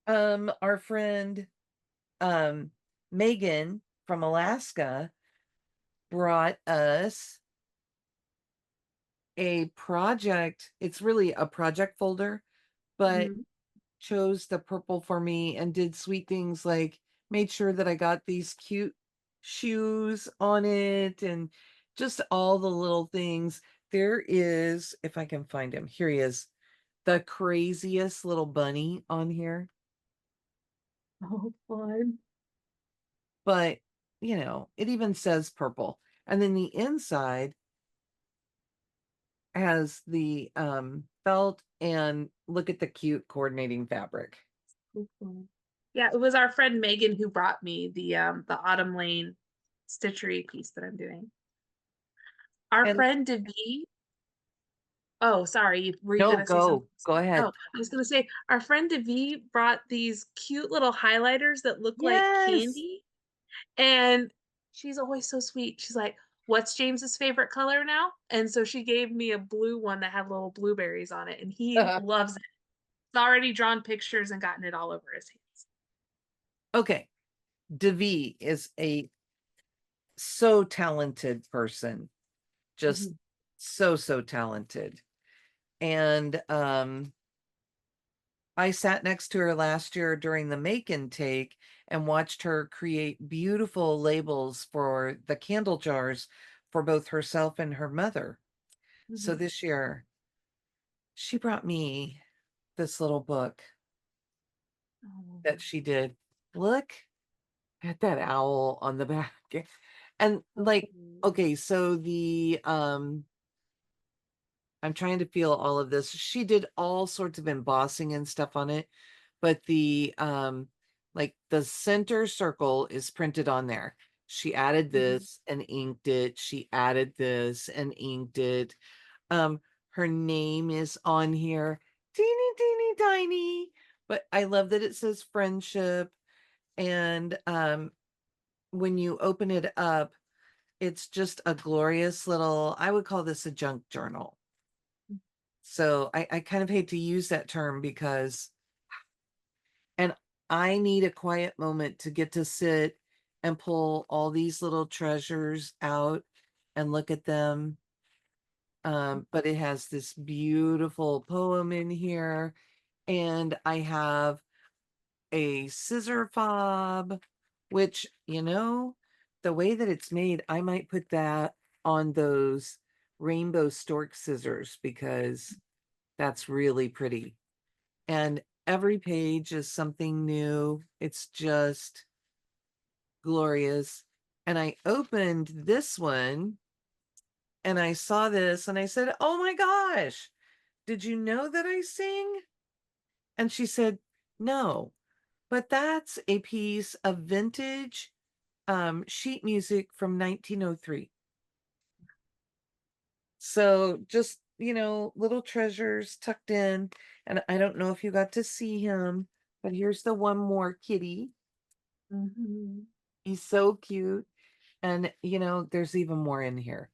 on. Our friend um Megan from Alaska brought us a project. It's really a project folder, but Mhm. chose the purple for me and did sweet things like made sure that I got these cute shoes on it and just all the little things. There is, if I can find him, here he is, the craziest little bunny on here. Oh, fun. But, you know, it even says purple. And then the inside has the felt and look at the cute coordinating fabric. So fun. Yeah, it was our friend Megan who brought me the Autumn Lane stitchery piece that I'm doing. Our And friend Devi. Oh, sorry. Were you no, gonna say something? go ahead. Oh, I was gonna say our friend Devi brought these cute little highlighters that look like Yes. candy, and she's always so sweet. She's like, "What's James's favorite color now?" And so she gave me a blue one that had little blueberries on it, and he loves it. He's already drawn pictures and gotten it all over his hands. Okay. Devi is a so talented person. Just Mhm. so talented. And I sat next to her last year during the make and take and watched her create beautiful labels for the candle jars for both herself and her mother. So Mhm. this year she brought me this little book Oh, that she did. Look at that owl on the back. And so like, cool. okay, so the I'm trying to feel all of this. She did all sorts of embossing and stuff on it, but the like the center circle is printed on there. She added Mhm. this and inked it. She added this and inked it. Her name is on here. Teeny tiny. But I love that it says friendship. And when you open it up, it's just a glorious little, I would call this a junk journal. So I kind of hate to use that term because, and I need a quiet moment to get to sit and pull all these little treasures out and look at them. But it has this beautiful poem in here, and I have a scissor fob which, the way that it's made, I might put that on those rainbow stork scissors because that's really pretty. And every page is something new. It's just glorious. And I opened this one and I saw this and I said, "Oh my gosh, did you know that I sing?" And she said, "No, but that's a piece of vintage sheet music from 1903." So just, little treasures tucked in. And I don't know if you got to see him, but here's the one more kitty. Mhm. He's so cute. And, there's even more in here.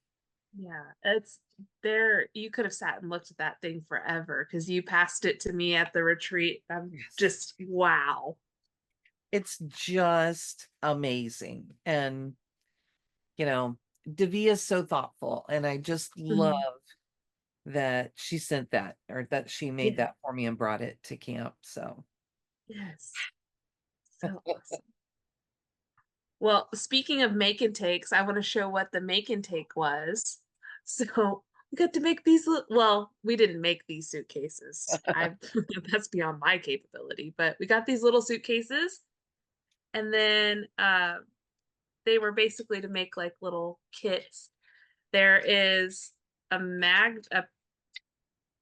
Yeah, it's there. You could have sat and looked at that thing forever because you passed it to me at the retreat. I'm Yes. just wow. It's just amazing. And, you know, Devi is so thoughtful. And I just love Mhm. that she sent that or that she made Yeah. that for me and brought it to camp. So Yes. So awesome. Well, speaking of make and takes, I want to show what the make and take was. So we got to make these. Well, we didn't make these suitcases. I that's beyond my capability. But we got these little suitcases, and then they were basically to make like little kits. There is a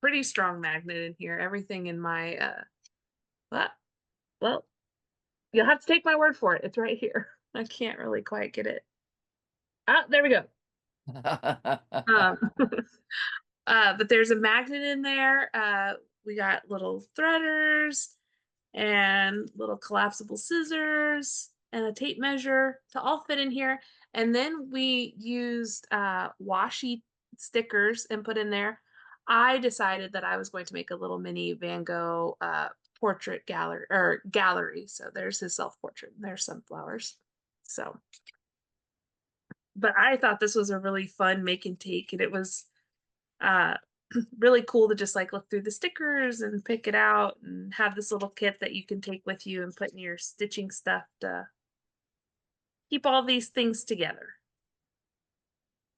pretty strong magnet in here. Everything in my well, well, you'll have to take my word for it. It's right here. I can't really quite get it. Ah, there we go. Um, but there's a magnet in there. We got little threaders and little collapsible scissors and a tape measure to all fit in here. And then we used washi stickers and put in there. I decided that I was going to make a little mini Van Gogh portrait gallery or gallery. So there's his self-portrait. There's some flowers. So, but I thought this was a really fun make and take, and it was uh really cool to just like look through the stickers and pick it out and have this little kit that you can take with you and put in your stitching stuff to keep all these things together.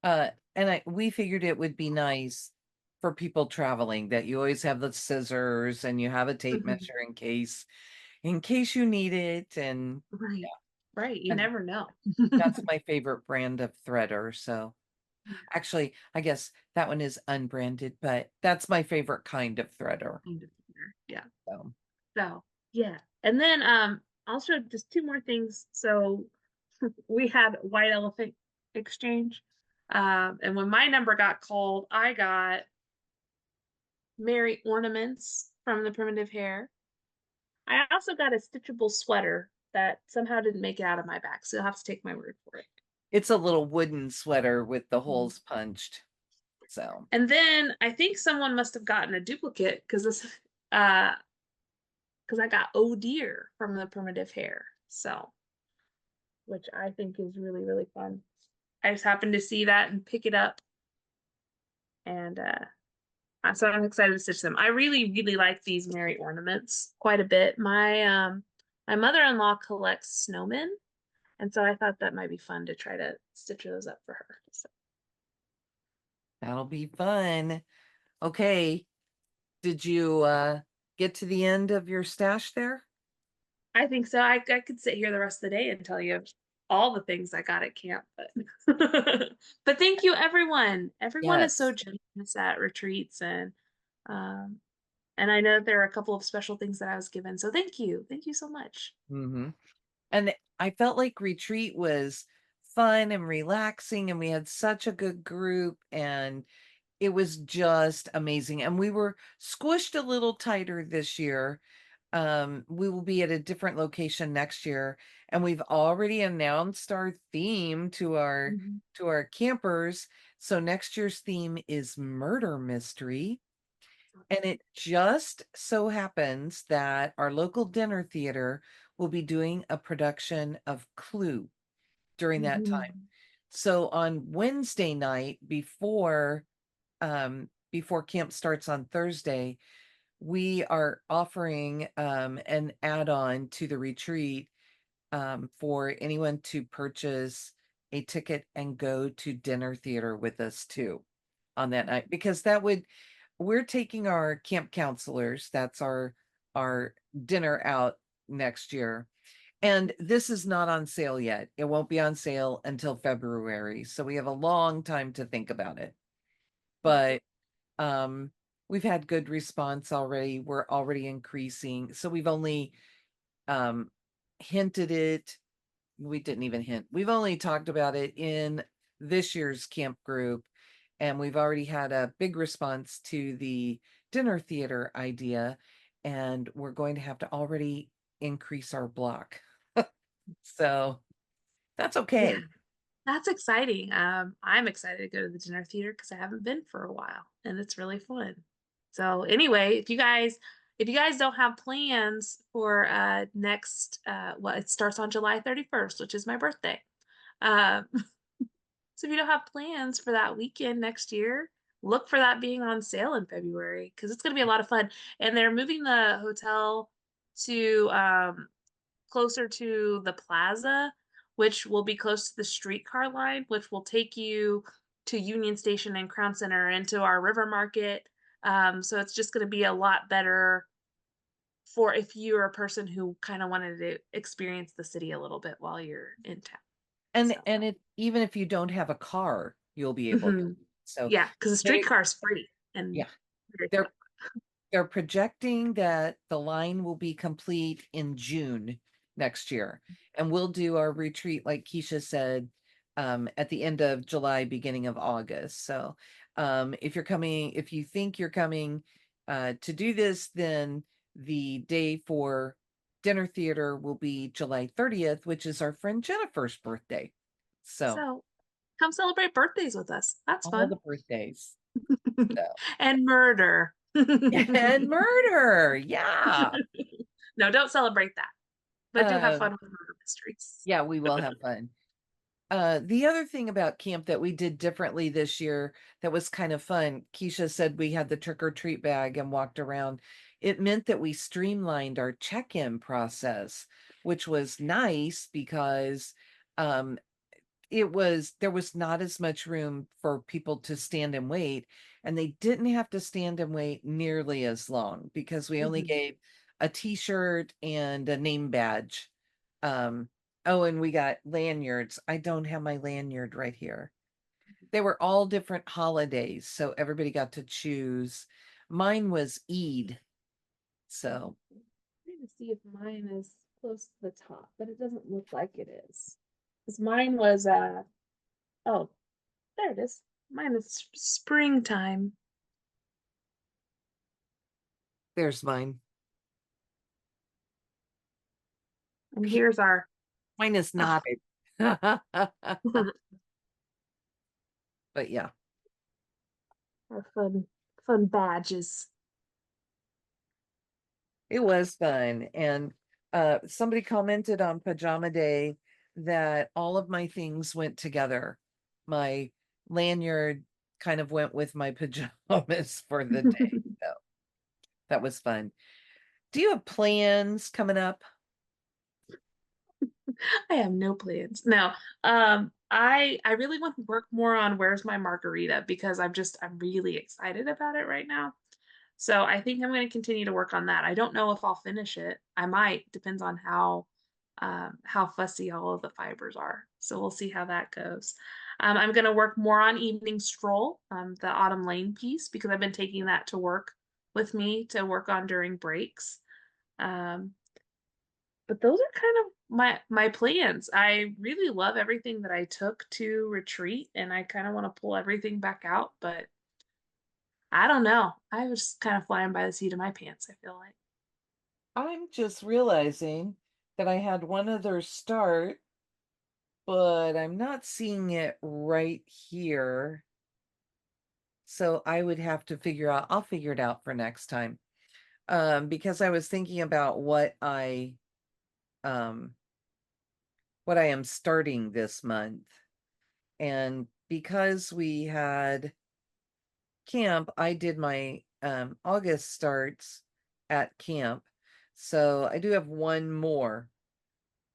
and we figured it would be nice for people traveling that you always have the scissors and you have a tape Mhm. measure in case you need it. And Right. Right. You and never know. that's my favorite brand of threader. So Yeah, actually, I guess that one is unbranded, but that's my favorite kind of threader. kind of there. Yeah. So So yeah. And then I'll show just two more things. So we had white elephant exchange. And when my number got called, I got Mary ornaments from the primitive hair. I also got a stitchable sweater that somehow didn't make it out of my bag, so you'll have to take my word for it. it's a little wooden sweater with the Mhm. holes punched. So And then I think someone must have gotten a duplicate because this uh because I got oh dear from the primitive hair. So which I think is really, really fun. I just happened to see that and pick it up and so I'm excited to stitch them. I really, really like these Mary ornaments quite a bit. My mother-in-law collects snowmen. And so I thought that might be fun to try to stitch those up for her. So that'll be fun. Okay. Did you get to the end of your stash there? I think so. I could sit here the rest of the day and tell you all the things I got at camp, but but thank you everyone. Everyone is so Yes. generous at retreats um and I know there are a couple of special things that I was given. So thank you. Thank you so much. Hmm. And I felt like retreat was fun and relaxing, and we had such a good group, and it was just amazing. And we were squished a little tighter this year. We will be at a different location next year, and we've already announced our theme Mhm. to our campers. So next year's theme is murder mystery. And it just so happens that our local dinner theater will be doing a production of Clue during that time. Mhm. So on Wednesday night before camp starts on Thursday, we are offering an add-on to the retreat for anyone to purchase a ticket and go to dinner theater with us too on that night, because we're taking our camp counselors. That's our dinner out next year. And this is not on sale yet. It won't be on sale until February. So we have a long time to think about it. But um we've had good response already. We're already increasing. So we've only um hinted it. We didn't even hint. We've only talked about it in this year's camp group, and we've already had a big response to the dinner theater idea, and we're going to have to already increase our block. So that's Yeah, okay. that's exciting. I'm excited to go to the dinner theater because I haven't been for a while and it's really fun. So anyway, if you guys don't have plans for next well, it starts on July 31st, which is my birthday. Um so if you don't have plans for that weekend next year, look for that being on sale in February because it's gonna be a lot of fun. And they're moving the hotel to closer to the plaza, which will be close to the streetcar line, which will take you to Union Station and Crown Center and to our river market. So it's just going to be a lot better for if you're a person who kind of wanted to experience the city a little bit while you're in town. And So, it, even if you don't have a car, you'll be able to. mhm. So Yeah, because the they, streetcar is free and yeah, very fun. they're they're projecting that the line will be complete in June next year. And we'll do our retreat, like Keisha said, at the end of July, beginning of August. So if you're coming, if you think you're coming to do this, then the day for dinner theater will be July 30th, which is our friend Jennifer's birthday. So So come celebrate birthdays with us. That's all fun. the birthdays. So. And murder. And murder. Yeah. No, don't celebrate that. But do have Um, fun with murder mysteries. yeah, we will have fun. The other thing about camp that we did differently this year that was kind of fun, Keisha said we had the trick or treat bag and walked around. It meant that we streamlined our check-in process, which was nice because um, there was not as much room for people to stand and wait, and they didn't have to stand and wait nearly as long because we only Mhm. gave a t-shirt and a name badge. um oh, and we got lanyards. I don't have my lanyard right here. They were all different holidays, so everybody got to choose. Mine was Eid. So Trying to see if mine is close to the top, but it doesn't look like it is. Because mine was oh, there it is. Mine is springtime. there's mine. And here's our Mine is oh, not it. But yeah. our fun badges. It was fun. And somebody commented on Pajama Day that all of my things went together. My lanyard kind of went with my pajamas for the day. So that was fun. Do you have plans coming up? I have no plans. No. I really want to work more on Where's My Margarita because I'm really excited about it right now. So I think I'm going to continue to work on that. I don't know if I'll finish it. I might, depends on how fussy all of the fibers are. So we'll see how that goes. I'm going to work more on Evening Stroll, the Autumn Lane piece, because I've been taking that to work with me to work on during breaks. Um, but those are kind of my plans. I really love everything that I took to retreat, and I kind of want to pull everything back out, but I don't know. I was kind of flying by the seat of my pants, I feel like. I'm just realizing that I had one other start, but I'm not seeing it right here. So I would have to I'll figure it out for next time. Because I was thinking about um what I am starting this month. And because we had camp, I did my August starts at camp. So I do have one more.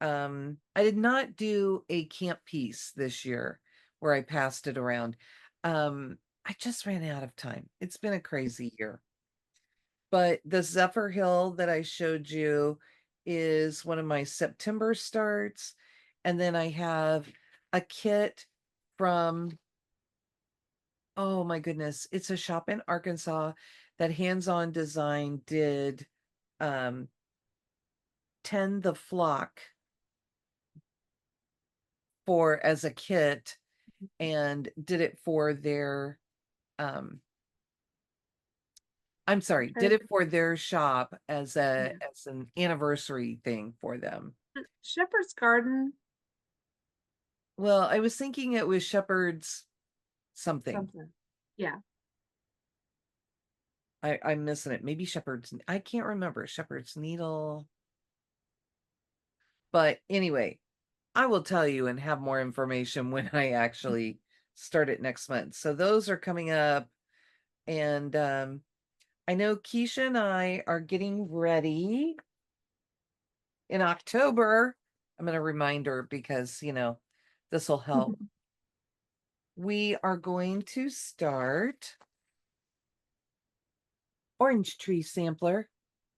I did not do a camp piece this year where I passed it around. I just ran out of time. It's been a crazy year. But the Zephyr Hill that I showed you is one of my September starts. And then I have a kit from, oh my goodness, it's a shop in Arkansas that Hands-On Design did um Tend the Flock for as a kit and did it for their um I'm sorry, did Okay. it for their shop as a Yeah. as an anniversary thing for them. Shepherd's Garden, Well, I was thinking it was Shepherd's something. something. Yeah. I'm missing it. Maybe Shepherd's, I can't remember. Shepherd's Needle. But anyway, I will tell you and have more information when I actually start it next month. So those are coming up. And I know Keisha and I are getting ready in October. I'm going to remind her because, this will help. We are going to start Orange Tree Sampler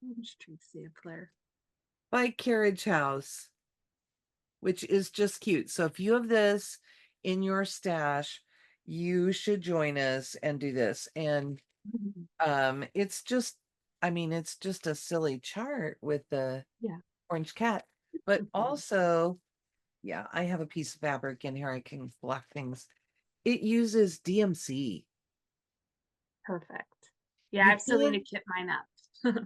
Orange Tree Sampler. by Carriage House, which is just cute. So if you have this in your stash, you should join us and do this. And it's just, it's just a silly chart with the Yeah. orange cat, but also, yeah, I have a piece of fabric in here. I can block things. It uses DMC. Perfect. Yeah, You I still need to can kit mine up.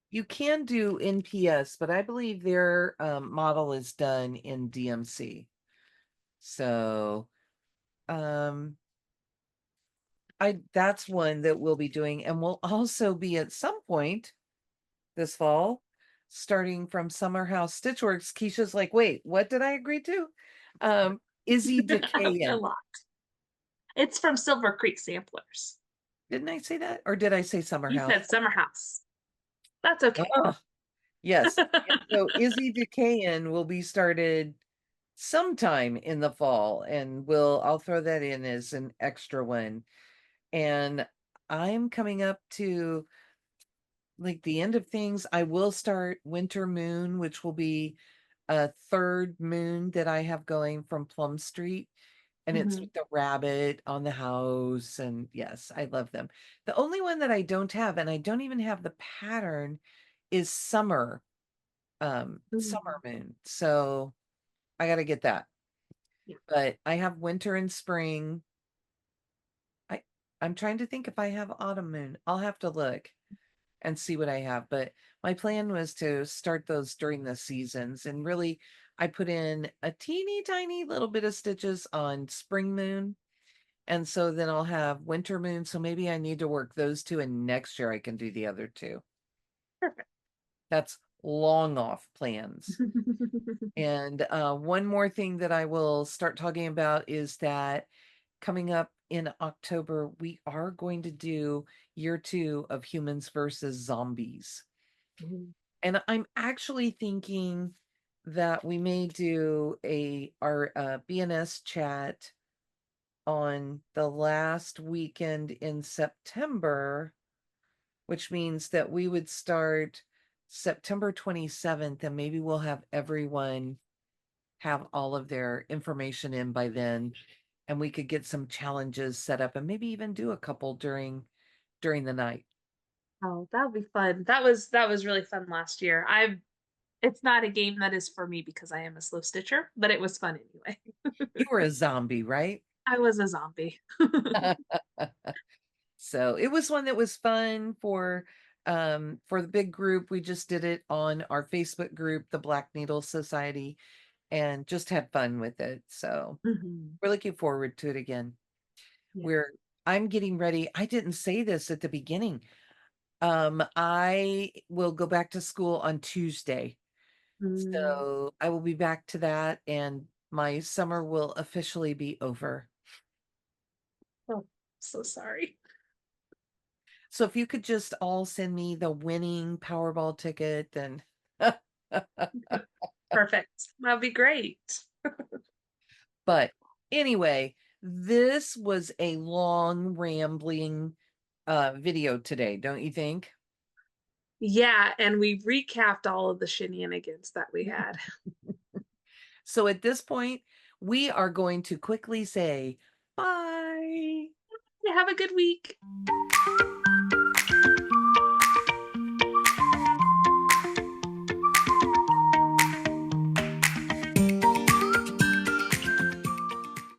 you can do NPS, but I believe their model is done in DMC. So that's one that we'll be doing, and we'll also be at some point this fall, starting from Summer House Stitchworks. Keisha's like, wait, what did I agree to? Izzy A Decayan. lot. It's from Silver Creek Samplers. Didn't I say that? Or did I say Summer You House? said Summer House. That's okay. Oh, yes. And so Izzy Decayan will be started sometime in the fall, and I'll throw that in as an extra one. And I'm coming up to like the end of things. I will start Winter Moon, which will be a third moon that I have going from Plum Street. And it's Hmm. with the rabbit on the house. And yes, I love them. The only one that I don't have, and I don't even have the pattern, is Summer Moon. So I got to get that. Yeah. But I have winter and spring. I I'm trying to think if I have autumn moon. I'll have to look and see what I have. But my plan was to start those during the seasons. And really, I put in a teeny tiny little bit of stitches on spring moon. And so then I'll have winter moon. So maybe I need to work those two, and next year I can do the other two. Perfect. That's long off plans. And one more thing that I will start talking about is that coming up in October, we are going to do year 2 of Humans versus Zombies. Mhm. And I'm actually thinking that we may do our BNS chat on the last weekend in September, which means that we would start September 27th, and maybe we'll have everyone have all of their information in by then, and we could get some challenges set up and maybe even do a couple during the night. Oh, that would be fun. That was really fun last year. It's not a game that is for me because I am a slow stitcher, but it was fun anyway. You were a zombie, right? I was a zombie. So it was one that was fun for the big group. We just did it on our Facebook group, the Black Needle Society, and just had fun with it. So Mhm. we're looking forward to it again. Yeah. We're I'm getting ready. I didn't say this at the beginning. I will go back to school on Tuesday. Mm. So I will be back to that, and my summer will officially be over. Oh, so sorry. So if you could just all send me the winning Powerball ticket, then Perfect. That'll be great. But anyway, this was a long, rambling video today, don't you think? Yeah, and we recapped all of the shenanigans that we had. So at this point, we are going to quickly say bye. Have a good week.